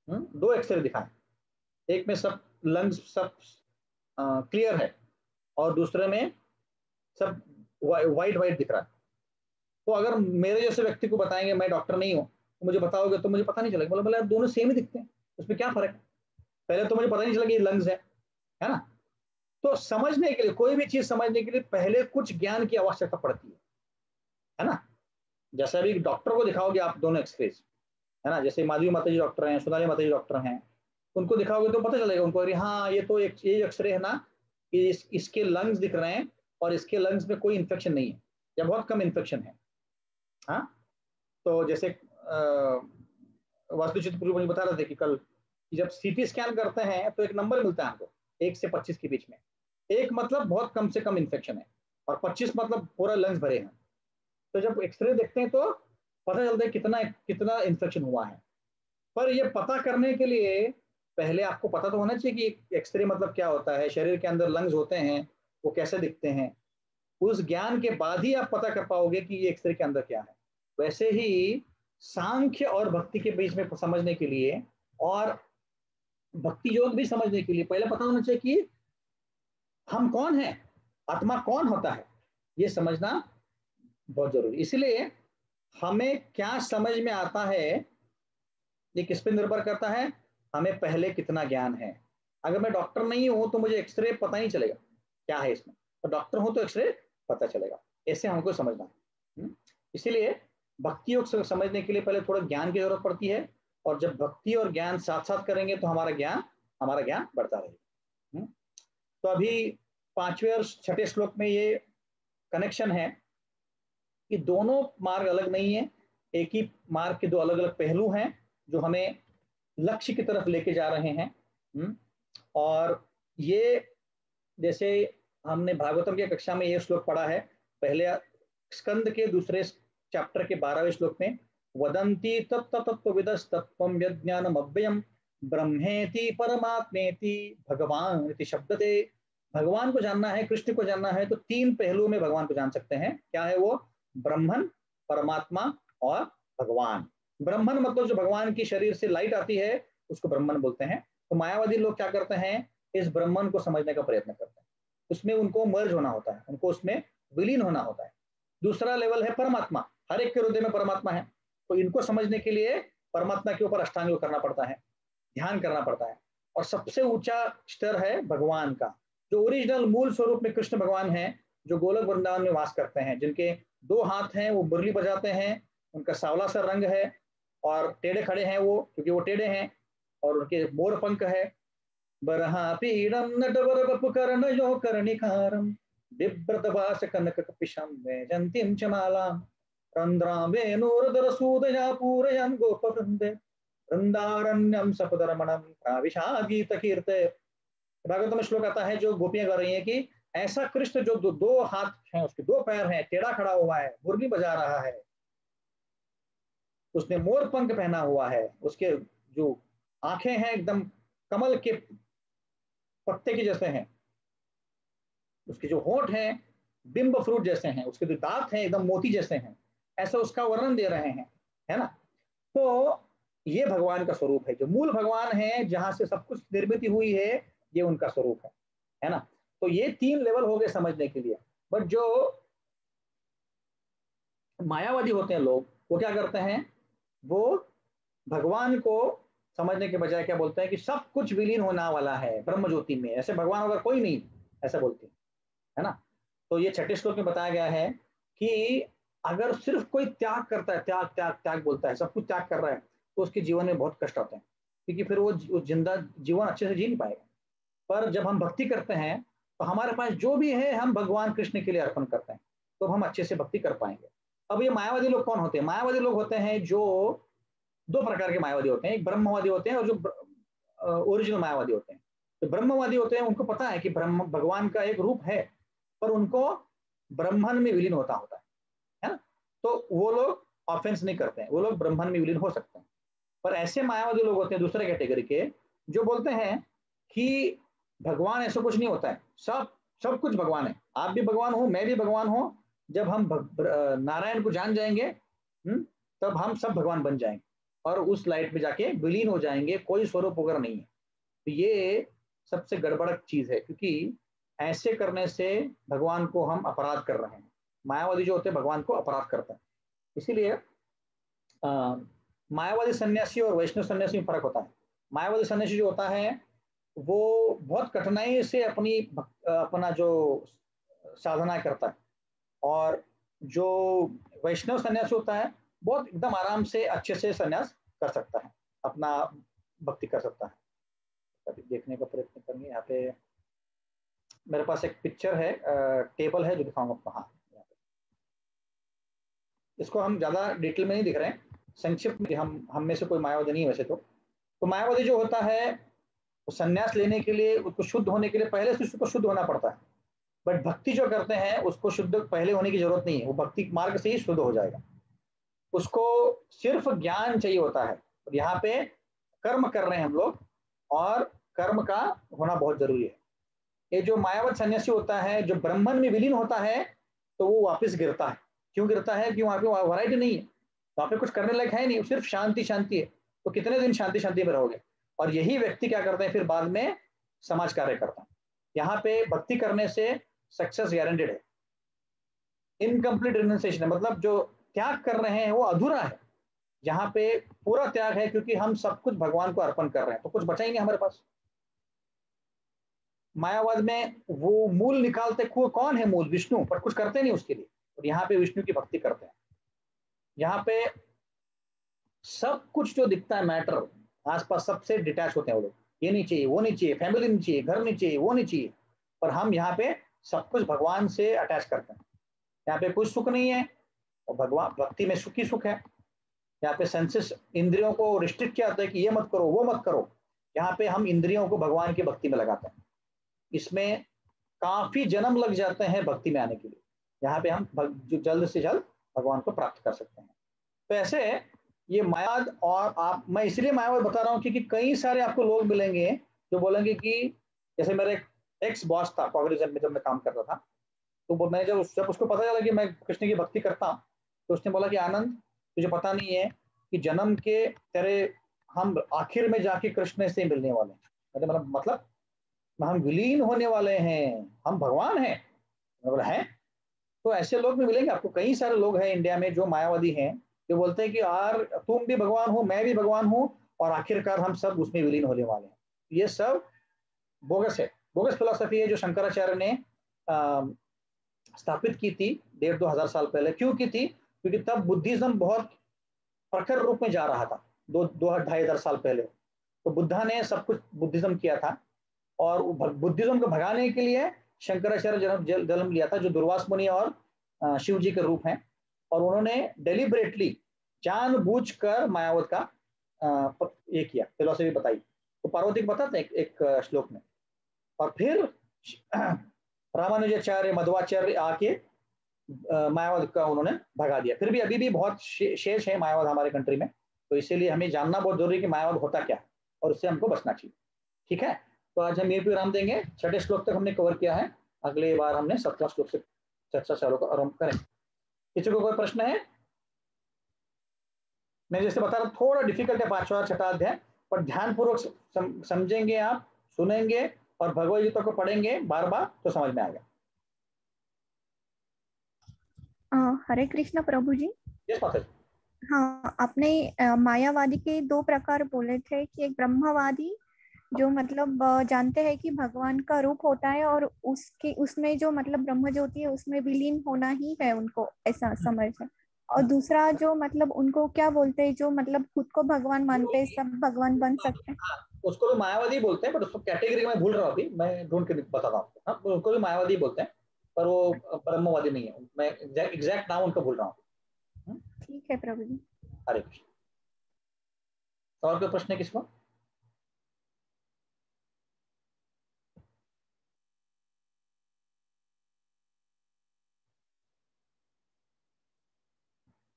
2 एक्सरे दिखाए, एक में सब लंग्स सब क्लियर है और दूसरे में सब वाइट वाइट दिख रहा है। तो अगर मेरे जैसे व्यक्ति को बताएंगे, मैं डॉक्टर नहीं हूँ, तो मुझे बताओगे तो मुझे पता नहीं चलेगा, बोला दोनों सेम ही दिखते हैं, उसमें क्या फर्क है? पहले तो मुझे पता नहीं चला कि ये लंग्स है ना। तो समझने के लिए, कोई भी चीज समझने के लिए पहले कुछ ज्ञान की आवश्यकता पड़ती है ना। जैसे अभी डॉक्टर को दिखाओगे आप दोनों एक्सरेज, है ना, जैसे माधवी माता जी डॉक्टर हैं, सोनाली माता जी डॉक्टर हैं, उनको दिखाओगे तो पता चलेगा उनको, अरे हाँ ये तो एक एक्सरे है ना, इसके लंग्स दिख रहे हैं और इसके लंग्स में कोई इन्फेक्शन नहीं है या बहुत कम इन्फेक्शन है। हाँ, तो जैसे वास्तुचित्र पूर्व मुझे बता रहे थे कि कल जब सीटी स्कैन करते हैं तो एक नंबर मिलता है हमको 1 से 25 के बीच में। 1 मतलब बहुत कम से कम इन्फेक्शन है और 25 मतलब पूरा लंग्स भरे हैं। तो जब एक्सरे देखते हैं तो पता चलता है कितना कितना इन्फेक्शन हुआ है। पर यह पता करने के लिए पहले आपको पता तो होना चाहिए कि एक्सरे मतलब क्या होता है, शरीर के अंदर लंग्स होते हैं वो कैसे दिखते हैं। उस ज्ञान के बाद ही आप पता कर पाओगे कि ये एक्सरे के अंदर क्या है। वैसे ही सांख्य और भक्ति के बीच में समझने के लिए और भक्ति योग भी समझने के लिए पहले पता होना चाहिए कि हम कौन हैं, आत्मा कौन होता है, ये समझना बहुत जरूरी। इसलिए हमें क्या समझ में आता है ये किस पे निर्भर करता है, हमें पहले कितना ज्ञान है। अगर मैं डॉक्टर नहीं हूं तो मुझे एक्सरे पता नहीं चलेगा क्या है इसमें, तो डॉक्टर हूं तो एक्सरे पता चलेगा। ऐसे हमको समझना है। इसीलिए भक्ति योग समझने के लिए पहले थोड़ा ज्ञान की जरूरत पड़ती है, और जब भक्ति और ज्ञान साथ साथ करेंगे तो हमारा ज्ञान बढ़ता रहेगा। तो अभी 5वें और 6ठे श्लोक में ये कनेक्शन है कि दोनों मार्ग अलग नहीं है, एक ही मार्ग के दो अलग अलग पहलू हैं जो हमें लक्ष्य की तरफ लेके जा रहे हैं। और ये जैसे हमने भागवतम की कक्षा में ये श्लोक पढ़ा है, पहले स्कंद के दूसरे चैप्टर के 12वें श्लोक में, वदंती तत्त्वविदस् तत्त्वं यज्ञानम अव्ययम ब्रह्मेति परमात्मेति भगवान इति शब्दते। भगवान को जानना है, कृष्ण को जानना है तो 3 पहलुओं में भगवान को जान सकते हैं। क्या है वो? ब्रह्मन, परमात्मा और भगवान। ब्रह्मन मतलब जो भगवान की शरीर से लाइट आती है उसको ब्रह्मन बोलते हैं। तो मायावादी लोग क्या करते हैं, इस ब्रह्मन को समझने का प्रयत्न करते हैं, उसमें उनको मर्ज होना होता है, उनको उसमें विलीन होना होता है। दूसरा लेवल है परमात्मा, हर एक के हृदय में परमात्मा है, तो इनको समझने के लिए परमात्मा के ऊपर अष्टांग योग करना पड़ता है, ध्यान करना पड़ता है। और सबसे ऊंचा स्तर है भगवान का, जो ओरिजिनल मूल स्वरूप में कृष्ण भगवान है, जो गोलक वृंदावन में वास करते हैं, जिनके 2 हाथ हैं, वो मुरली बजाते हैं, उनका सांवला सा रंग है और टेढ़े खड़े हैं वो, क्योंकि वो टेढ़े हैं, और उनके मोर पंख है। बरहा पीड़म नटवर वपुकर्ण यो कर्णिकारम बिभ्रतवास कनक कपिशम वैजंतीम च मालाम रंद्राम वेणुरधर सूदया पूरयन् गोपवृंदे वृंदारण्यम सपदरमणम प्राविशा गीत कीर्ते। भागवत में श्लोक आता है जो गोपियां गा रही हैं कि ऐसा कृष्ण जो 2 हाथ हैं, उसके 2 पैर हैं, टेढ़ा खड़ा हुआ है, मुरली बजा रहा है, उसने मोर पंख पहना हुआ है, उसके जो आंखें हैं एकदम कमल के पत्ते के जैसे हैं, उसके जो होंठ हैं बिंब फ्रूट जैसे हैं, उसके जो दांत हैं एकदम मोती जैसे हैं, ऐसा उसका वर्णन दे रहे हैं, है ना। तो ये भगवान का स्वरूप है, जो मूल भगवान है, जहां से सब कुछ निर्मित हुई है, ये उनका स्वरूप है ना। तो ये 3 लेवल हो गए समझने के लिए। बट जो मायावादी होते हैं लोग, वो क्या करते हैं, वो भगवान को समझने के बजाय क्या बोलते हैं कि सब कुछ विलीन होने वाला है ब्रह्म ज्योति में, ऐसे भगवान अगर कोई नहीं, ऐसा बोलते हैं, है ना। तो ये 6ठे श्लोक में बताया गया है कि अगर सिर्फ कोई त्याग करता है, त्याग त्याग त्याग बोलता है, सब कुछ त्याग कर रहा है, तो उसके जीवन में बहुत कष्ट आते हैं, क्योंकि फिर वो जिंदा जीवन अच्छे से जी नहीं पाएगा। पर जब हम भक्ति करते हैं तो हमारे पास जो भी है हम भगवान कृष्ण के लिए अर्पण करते हैं, तो हम अच्छे से भक्ति कर पाएंगे। अब ये मायावादी लोग कौन होते हैं? मायावादी लोग होते हैं जो 2 प्रकार के मायावादी होते हैं, एक ब्रह्मवादी होते हैं और जो ओरिजिनल मायावादी होते हैं। तो ब्रह्मवादी होते हैं, उनको पता है कि ब्रह्म भगवान का एक रूप है, पर उनको ब्रह्मन में विलीन होता है ना। तो वो लोग ऑफेंस नहीं करते हैं, वो लोग ब्रह्मन में विलीन हो सकते हैं। पर ऐसे मायावादी लोग होते हैं दूसरे कैटेगरी के, जो बोलते हैं कि भगवान ऐसा कुछ नहीं होता है, सब कुछ भगवान है, आप भी भगवान हो, मैं भी भगवान हूं। जब हम नारायण को जान जाएंगे तब हम सब भगवान बन जाएंगे और उस लाइट में जाके विलीन हो जाएंगे, कोई स्वरूप वगैरह नहीं है। तो ये सबसे गड़बड़ चीज है, क्योंकि ऐसे करने से भगवान को हम अपराध कर रहे हैं। मायावादी जो होते हैं भगवान को अपराध करते हैं। इसीलिए मायावादी सन्यासी और वैष्णव सन्यासी में फर्क होता है। मायावादी सन्यासी जो होता है वो बहुत कठिनाई से अपना जो साधना करता है, और जो वैष्णव सन्यासी होता है बहुत एकदम आराम से अच्छे से सन्यास कर सकता है, अपना भक्ति कर सकता है। अभी देखने का प्रयत्न करेंगे यहाँ पे। मेरे पास एक पिक्चर है, टेबल है जो दिखाऊंगा। हाँ, इसको हम ज्यादा डिटेल में नहीं दिख रहे हैं, संक्षिप्त में। हम में से कोई मायावादी नहीं है वैसे तो मायावादी जो होता है वो संन्यास लेने के लिए, उसको शुद्ध होने के लिए पहले से उसको शुद्ध होना पड़ता है। बट भक्ति जो करते हैं उसको शुद्ध पहले होने की जरूरत नहीं है, वो भक्ति मार्ग से ही शुद्ध हो जाएगा। उसको सिर्फ ज्ञान चाहिए होता है। और यहाँ पे कर्म कर रहे हैं हम लोग, और कर्म का होना बहुत जरूरी है। ये जो मायावत सन्यासी होता है, जो ब्रह्मन में विलीन होता है, तो वो वापस गिरता है। क्यों गिरता है? क्यों? वहाँ पे वैरायटी नहीं है, वहाँ पे कुछ करने लायक है नहीं, सिर्फ शांति शांति है। तो कितने दिन शांति शांति में रहोगे? और यही व्यक्ति क्या करते हैं फिर बाद में? समाज कार्य करता है। यहाँ पे भक्ति करने से सक्सेस गारंटेड है। इनकम्प्लीट रिनंसिएशन है, मतलब जो त्याग कर रहे हैं वो अधूरा है। यहाँ पे पूरा त्याग है, क्योंकि हम सब कुछ भगवान को अर्पण कर रहे हैं, तो कुछ बचा ही नहीं हमारे पास। मायावाद में वो मूल निकालते, कौन है मूल? विष्णु, पर कुछ करते नहीं उसके लिए। और यहाँ पे विष्णु की भक्ति करते हैं। यहाँ पे सब कुछ जो दिखता है मैटर, आसपास सबसे डिटैच होते हैं वो लोग। ये नहीं चाहिए, वो नहीं चाहिए, फैमिली नहीं चाहिए, घर नहीं चाहिए, वो नहीं चाहिए। पर हम यहाँ पे सब कुछ भगवान से अटैच करते हैं। यहाँ पे कोई सुख नहीं है, और भगवान भक्ति में सुख ही सुख है। यहाँ पे सेंसेस, इंद्रियों को रिस्ट्रिक्ट किया जाता है कि ये मत करो, वो मत करो। यहाँ पे हम इंद्रियों को भगवान की भक्ति में लगाते हैं। इसमें काफी जन्म लग जाते हैं भक्ति में आने के लिए। यहाँ पे हम जो जल्द से जल्द भगवान को प्राप्त कर सकते हैं। तो ऐसे ये मायावाद, और मैं इसलिए मायावाद बता रहा हूँ क्योंकि कई सारे आपको लोग मिलेंगे जो बोलेंगे कि, जैसे मेरे एक्स बॉस था कॉग्निजेंट में जब मैं काम करता था, तो मैं जब उसको पता चला कि मैं कृष्ण की भक्ति करता हूँ, तो उसने बोला कि आनंद, तुझे पता नहीं है कि जन्म के तेरे हम आखिर में जाके कृष्ण से मिलने वाले हैं। मतलब हम विलीन होने वाले हैं, हम भगवान हैं। बोला है? तो ऐसे लोग भी मिलेंगे आपको। कई सारे लोग हैं इंडिया में जो मायावादी हैं, जो बोलते हैं कि यार तुम भी भगवान हो, मैं भी भगवान हूँ, और आखिरकार हम सब उसमें विलीन होने वाले हैं। ये सब बोगस है, बोगस फिलॉसफी है, जो शंकराचार्य ने स्थापित की थी 1,500-2,000 साल पहले। क्यों की थी? क्योंकि तब बुद्धिज्म बहुत प्रखर रूप में जा रहा था, 2,500 साल पहले। तो बुद्धा ने सब कुछ बुद्धिज्म किया था, और बुद्धिज्म को भगाने के लिए शंकराचार्य जन्म लिया था, जो दुर्वास मुनि और शिव जी के रूप हैं। और उन्होंने डेलिबरेटली, जानबूझकर मायावत का ये किया, फिलॉसफी बताई। तो पार्वती को बताते हैं एक श्लोक में। और फिर रामानुजाचार्य, मध्वाचार्य आके मायावाद का उन्होंने भगा दिया। फिर भी अभी भी बहुत शेष है मायावाद हमारे कंट्री में। तो इसीलिए हमें जानना बहुत जरूरी है कि मायावाद होता क्या है, और उससे हमको बचना चाहिए। ठीक है, तो आज हम ये भी विराम देंगे। 6ठे श्लोक तक हमने कवर किया है, अगले बार हमने 7वां श्लोक से चर्चा चालू आरंभ करें। किसी को कोई प्रश्न है? मैं जैसे बता रहा हूँ, थोड़ा डिफिकल्ट है 5वां और 6ठा अध्याय, पर ध्यानपूर्वक समझेंगे आप, सुनेंगे और भगवद गीता को पढ़ेंगे बार बार, तो समझ में आएगा। हरे कृष्ण प्रभु जी। यस माता जी। हाँ, आपने मायावादी के 2 प्रकार बोले थे कि एक ब्रह्मवादी जो मतलब जानते हैं कि भगवान का रूप होता है, और उसमें जो मतलब ब्रह्म ज्योति है उसमें विलीन होना ही है उनको, ऐसा समझ है। और दूसरा जो मतलब उनको क्या बोलते हैं, जो मतलब खुद को भगवान मानते हैं, सब भगवान बन सकते हैं। उसको तो मायावादी बोलते हैं, पर उसको कैटेगरी में भूल रहा हूँ अभी, मैं ढूंढ के बता रहा हूँ आपको। हाँ, उनको भी मायावादी बोलते हैं, पर वो ब्रह्मवादी नहीं है। मैं एग्जैक्ट नाम उनको भूल रहा हूँ। ठीक है प्रभु जी। हरे कृष्ण। और कोई प्रश्न है किसको?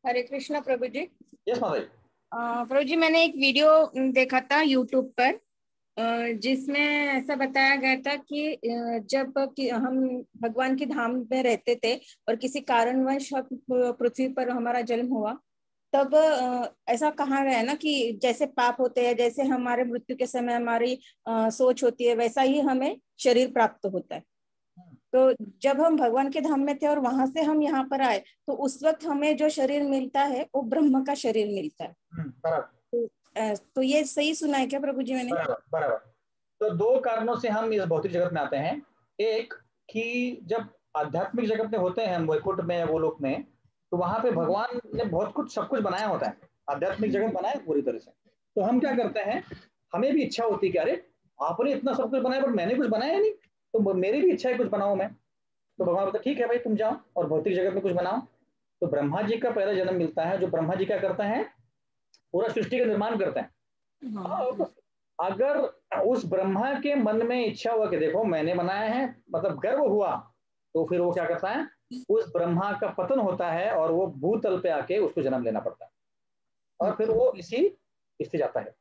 हरे कृष्णा प्रभु जी। यस माता जी। प्रभु जी, मैंने एक वीडियो देखा था यूट्यूब पर, जिसमें ऐसा बताया गया था कि जब हम भगवान के धाम में रहते थे और किसी कारणवश पृथ्वी पर हमारा जन्म हुआ, तब ऐसा कहा गया ना कि जैसे पाप होते हैं, जैसे हमारे मृत्यु के समय हमारी सोच होती है, वैसा ही हमें शरीर प्राप्त होता है। तो जब हम भगवान के धाम में थे और वहां से हम यहाँ पर आए, तो उस वक्त हमें जो शरीर मिलता है वो ब्रह्म का शरीर मिलता है। तो ये सही सुना है क्या प्रभु जी मैंने? बराबर। तो 2 कारणों से हम इस भौतिक जगत में आते हैं। एक कि जब आध्यात्मिक जगत में होते हैं हम, वैकुंठ में, वो लोक में, तो वहां पे भगवान ने बहुत कुछ, सब कुछ बनाया होता है, आध्यात्मिक जगत बनाया पूरी तरह से। तो हम क्या करते हैं, हमें भी इच्छा होती है कि अरे आपने इतना सब कुछ बनाया, पर मैंने कुछ बनाया नहीं, तो मेरी भी इच्छा है कुछ बनाऊं मैं। तो भगवान बोलता ठीक है भाई तुम जाओ और भौतिक जगत में कुछ बनाओ। तो ब्रह्मा जी का पहला जन्म मिलता है, जो ब्रह्मा जी क्या करता है, पूरा सृष्टि का निर्माण करते हैं। अब अगर उस ब्रह्मा के मन में इच्छा हुआ कि देखो मैंने बनाया है, मतलब गर्व हुआ, तो फिर वो क्या करता है, उस ब्रह्मा का पतन होता है और वो भूतल पे आके उसको जन्म लेना पड़ता है और फिर वो इसी जाता है।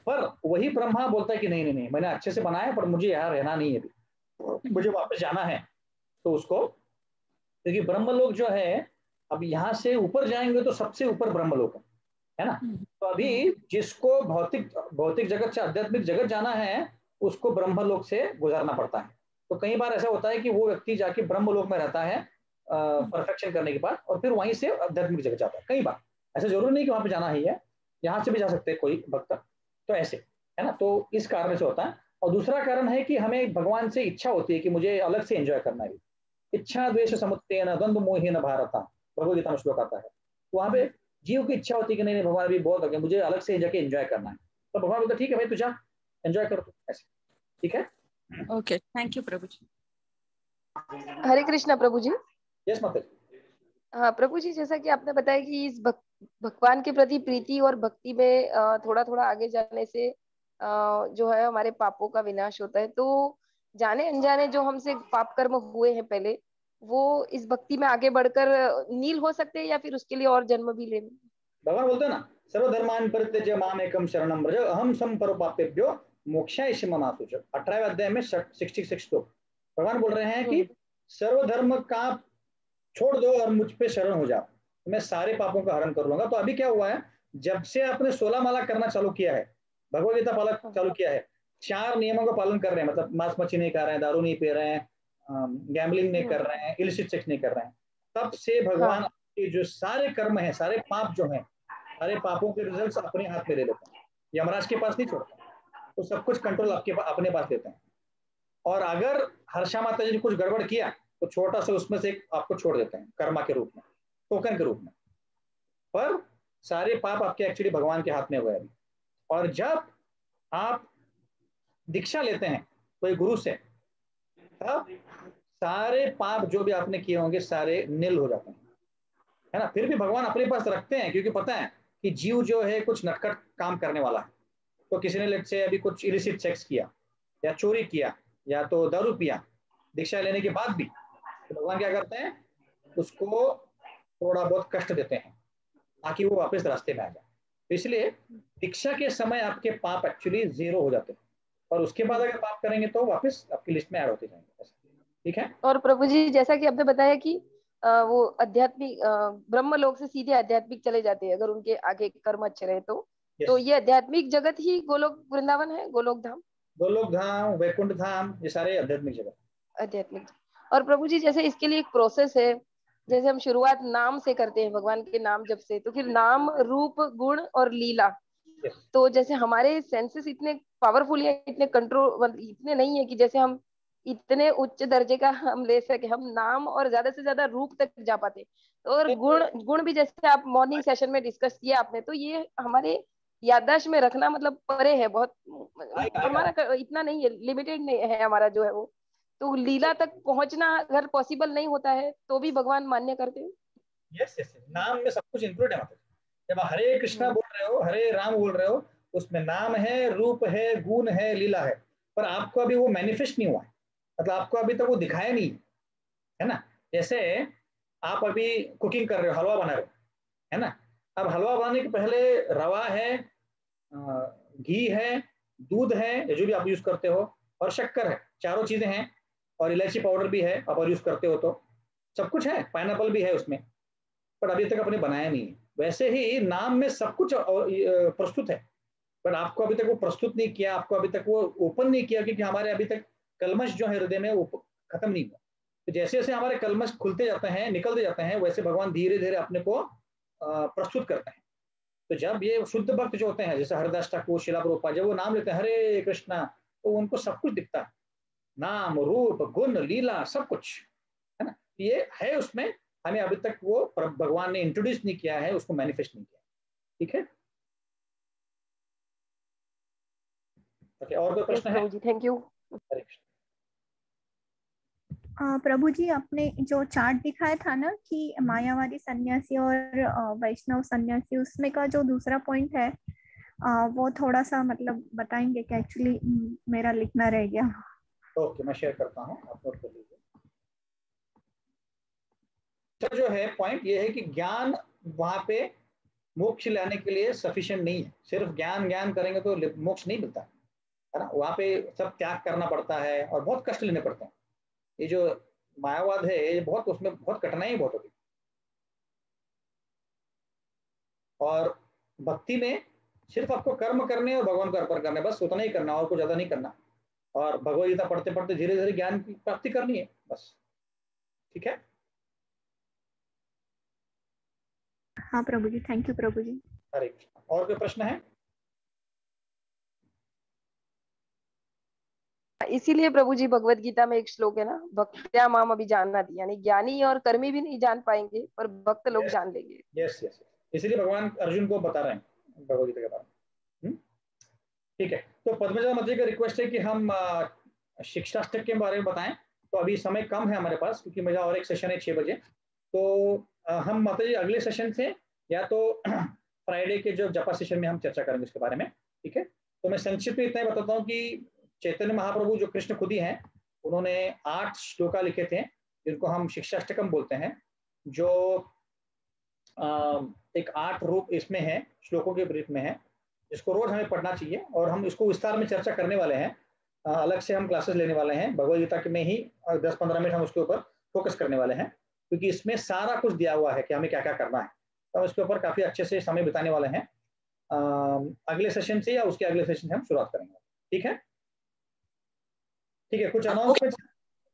पर वही ब्रह्मा बोलता है कि नहीं नहीं नहीं, मैंने अच्छे से बनाया पर मुझे यहाँ रहना नहीं है अभी, मुझे वापस जाना है। तो उसको, क्योंकि ब्रह्मलोक जो है, अब यहाँ से ऊपर जाएंगे तो सबसे ऊपर ब्रह्मलोक है ना। तो अभी जिसको भौतिक भौतिक जगत से आध्यात्मिक जगत जाना है, उसको ब्रह्मलोक से गुजरना पड़ता है। तो कई बार ऐसा होता है कि वो व्यक्ति जाके ब्रह्मलोक में रहता है परफेक्शन करने के बाद, और फिर वहीं से आध्यात्मिक जगत जाता है। कई बार ऐसा जरूरी नहीं कि वहां पे जाना ही है, यहाँ से भी जा सकते हैं कोई भक्त, तो ऐसे है ना। तो इस कारण से होता है। और दूसरा कारण है कि हमें भगवान से इच्छा होती है कि मुझे अलग से एंजॉय करना है। इच्छा द्वेष समुत्तेन द्वंद्व मोहेन भारत, भगवद गीता में श्लोक आता है। तो वहां पे जीव की इच्छा होती है कि नहीं नहीं भगवान अभी बहुत हो गया, मुझे अलग से जाके एंजॉय करना है। तो भगवान बोलता ठीक है भाई तू जा एंजॉय कर, ऐसे ठीक है। Okay, thank you Prabhu ji. Hare Krishna Prabhu ji. Yes माता जी। हाँ प्रभु जी, जैसा कि आपने बताया कि इस भगवान के प्रति प्रीति और भक्ति में थोड़ा थोड़ा आगे जाने से जो है हमारे पापों का विनाश होता है। तो जाने अनजाने जो हमसे पाप कर्म हुए हैं पहले, वो इस भक्ति में आगे बढ़कर नील हो सकते हैं या फिर उसके लिए और जन्म भी लेने। भगवान बोलते हैं ना, सर्वधर्मान परित्यज्य मामेकं शरणं व्रज अहम संपरो पापेभ्यो मोक्षाय ममासुच। 18वें अध्याय में 66 तो भगवान बोल रहे हैं कि सर्वधर्म का छोड़ दो और मुझ पे शरण हो जाओ, मैं सारे पापों का हरण कर लूंगा। तो अभी क्या हुआ है, जब से आपने 16 माला करना चालू किया है, भगवद गीता पालन चालू किया है, 4 नियमों का पालन कर रहे हैं, मतलब मांस मच्छी नहीं खा रहे हैं, दारू नहीं पी रहे हैं, गैम्बलिंग नहीं कर रहे हैं, इलिसिट सेक्स नहीं कर रहे हैं, तब से भगवान के जो सारे कर्म है, सारे पाप जो हैं, सारे पापों के रिजल्ट्स अपने हाथ में ले लेते हैं। यमराज के पास नहीं छोड़ते, तो सब कुछ कंट्रोल आपके अपने पास लेते हैं। और अगर हर्षा माता जी ने कुछ गड़बड़ किया तो छोटा सा उसमें से आपको छोड़ देते हैं कर्मा के रूप में, टोकन के रूप में। पर सारे पाप आपके एक्चुअली भगवान के हाथ में हुए। और जब आप दीक्षा लेते हैं कोई गुरु से, तब सारे पाप जो भी आपने किए होंगे सारे नील हो जाते हैं, है ना। फिर भी भगवान अपने पास रखते हैं, क्योंकि पता है कि जीव जो है कुछ नटखट काम करने वाला है। तो किसी ने लेट से अभी कुछ इलिसिट सेक्स किया या चोरी किया या तो दारू पिया दीक्षा लेने के बाद भी, तो भगवान क्या करते हैं, उसको थोड़ा बहुत कष्ट देते हैं ताकि वो वापस रास्ते में आ जाए। तो इसलिए दीक्षा के समय आपके पाप एक्चुअली 0 हो जाते हैं, और उसके बाद अगर पाप करेंगे तो वापस आपकी लिस्ट में ऐड होते जाएंगे। ठीक है। और प्रभु जी, जैसा कि आपने बताया कि वो आध्यात्मिक ब्रह्म लोक से सीधे आध्यात्मिक चले जाते हैं अगर उनके आगे कर्म अच्छे रहे तो ये आध्यात्मिक जगत ही गोलोक वृंदावन है, गोलोक धाम, गोलोक धाम, वैकुंठ धाम, ये सारे आध्यात्मिक जगत आध्यात्मिक। और प्रभु जी जैसे इसके लिए एक प्रोसेस है, जैसे हम शुरुआत नाम से करते हैं, भगवान के नाम जब से, तो फिर नाम रूप गुण और लीला। तो जैसे हमारे सेंसेस इतने पावरफुल या इतने कंट्रोल इतने नहीं है कि जैसे हम इतने उच्च दर्जे का हम ले सके, हम नाम और ज्यादा से ज्यादा रूप तक जा पाते। और गुण भी जैसे आप मॉर्निंग सेशन में डिस्कस किया आपने, तो ये हमारे याददाश्त में रखना मतलब परे है बहुत, हमारा इतना नहीं है, लिमिटेड नहीं है हमारा जो है वो। तो लीला तक पहुंचना अगर पॉसिबल नहीं होता है तो भी भगवान मान्य करते हैं। यस यस, नाम में सब कुछ इंक्लूड है। मतलब जब आप हरे कृष्णा बोल रहे हो, हरे राम बोल रहे हो, उसमें नाम है, रूप है, गुण है, लीला है, पर आपको अभी वो मैनिफेस्ट नहीं हुआ है, मतलब आपको अभी तक वो दिखाया नहीं है ना। जैसे आप अभी कुकिंग कर रहे हो, हलवा बना रहे हो, है ना। अब हलवा बनाने के पहले रवा है, घी है, दूध है, जो भी आप यूज करते हो, और शक्कर है, चारों चीजें हैं, और इलायची पाउडर भी है आप और यूज करते हो, तो सब कुछ है, पाइनएप्पल भी है उसमें, पर अभी तक आपने बनाया नहीं है। वैसे ही नाम में सब कुछ प्रस्तुत है, पर आपको अभी तक वो प्रस्तुत नहीं किया, आपको अभी तक वो ओपन नहीं किया, क्योंकि हमारे अभी तक कलमश जो है हृदय में वो खत्म नहीं हुआ। तो जैसे जैसे हमारे कलमश खुलते जाते हैं, निकलते जाते हैं, वैसे भगवान धीरे धीरे अपने को प्रस्तुत करते हैं। तो जब ये शुद्ध भक्त जो होते हैं, जैसे हरिदास ठाकुर, शिला प्रभुपाद, जब वो नाम लेते हैं हरे कृष्णा, तो उनको सब कुछ दिखता है, नाम रूप गुण लीला सब कुछ, है ना। ये है उसमें, हमें अभी तक वो भगवान ने इंट्रोड्यूस नहीं किया है, उसको मैनिफेस्ट नहीं किया। ठीक है। ओके, और कोई प्रश्न है? Thank you. हरे कृष्ण। प्रभु जी, आपने जो चार्ट दिखाया था ना कि मायावादी सन्यासी और वैष्णव सन्यासी, उसमें का जो दूसरा पॉइंट है वो थोड़ा सा मतलब बताएंगे कि एक्चुअली मेरा लिखना रह गया। ओके, मैं शेयर करता हूँ, आप नोट कर लीजिए। तो जो है पॉइंट ये है कि ज्ञान वहां पे मोक्ष लाने के लिए सफिशिएंट नहीं है। सिर्फ ज्ञान ज्ञान करेंगे तो मोक्ष नहीं मिलता है ना। वहां पे सब त्याग करना पड़ता है और बहुत कष्ट लेने पड़ते हैं। ये जो मायावाद है ये बहुत, उसमें बहुत कठिनाई बहुत होती है। और भक्ति में सिर्फ आपको कर्म करने और भगवान को अर्पण करने, बस उतना ही करना और कुछ ज्यादा नहीं करना। और भगवद गीता पढ़ते पढ़ते धीरे धीरे ज्ञान की प्राप्ति करनी है बस। ठीक है। हाँ प्रभु जी, थैंक यू प्रभु जी। हरे कृष्ण। और कोई प्रश्न है? इसीलिए प्रभु जी भगवत गीता में एक श्लोक है ना, भक्त्या माम अभिजानाति, यानी ज्ञानी और कर्मी भी नहीं जान पाएंगे पर भक्त लोग जान लेंगे। यस यस, इसीलिए भगवान अर्जुन को बता रहे हैं भगवद गीता के बारे में। ठीक है। तो पद्मजा माता जी का रिक्वेस्ट है कि हम शिक्षाष्टक के बारे में बताएं। तो अभी समय कम है हमारे पास, क्योंकि मेरा और एक सेशन है 6 बजे। तो हम माता जी अगले सेशन से या तो फ्राइडे के जो जपा सेशन में हम चर्चा करेंगे उसके बारे में। ठीक है। तो मैं संक्षिप्त में इतना ही बताता हूँ कि चैतन्य महाप्रभु जो कृष्ण खुद ही हैं, उन्होंने 8 श्लोका लिखे थे जिनको हम शिक्षाष्टकम बोलते हैं, जो एक 8 रूप इसमें है, श्लोकों के रूप में है, जिसको रोज हमें पढ़ना चाहिए। और हम इसको विस्तार में चर्चा करने वाले हैं, अलग से हम क्लासेस लेने वाले हैं भगवद गीता के में ही 10-15 मिनट हम उसके ऊपर फोकस करने वाले हैं, क्योंकि इसमें सारा कुछ दिया हुआ है कि हमें क्या क्या करना है। तो हम इसके ऊपर काफी अच्छे से समय बिताने वाले हैं। अगले सेशन से या उसके अगले सेशन से हम शुरुआत करेंगे। ठीक है। ठीक है। कुछ अनाउंसमेंट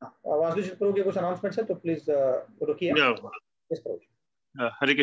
वासुदेव प्रभु के कुछ अनाउंसमेंट्स है तो प्लीज रुकिए। हरे कृष्ण।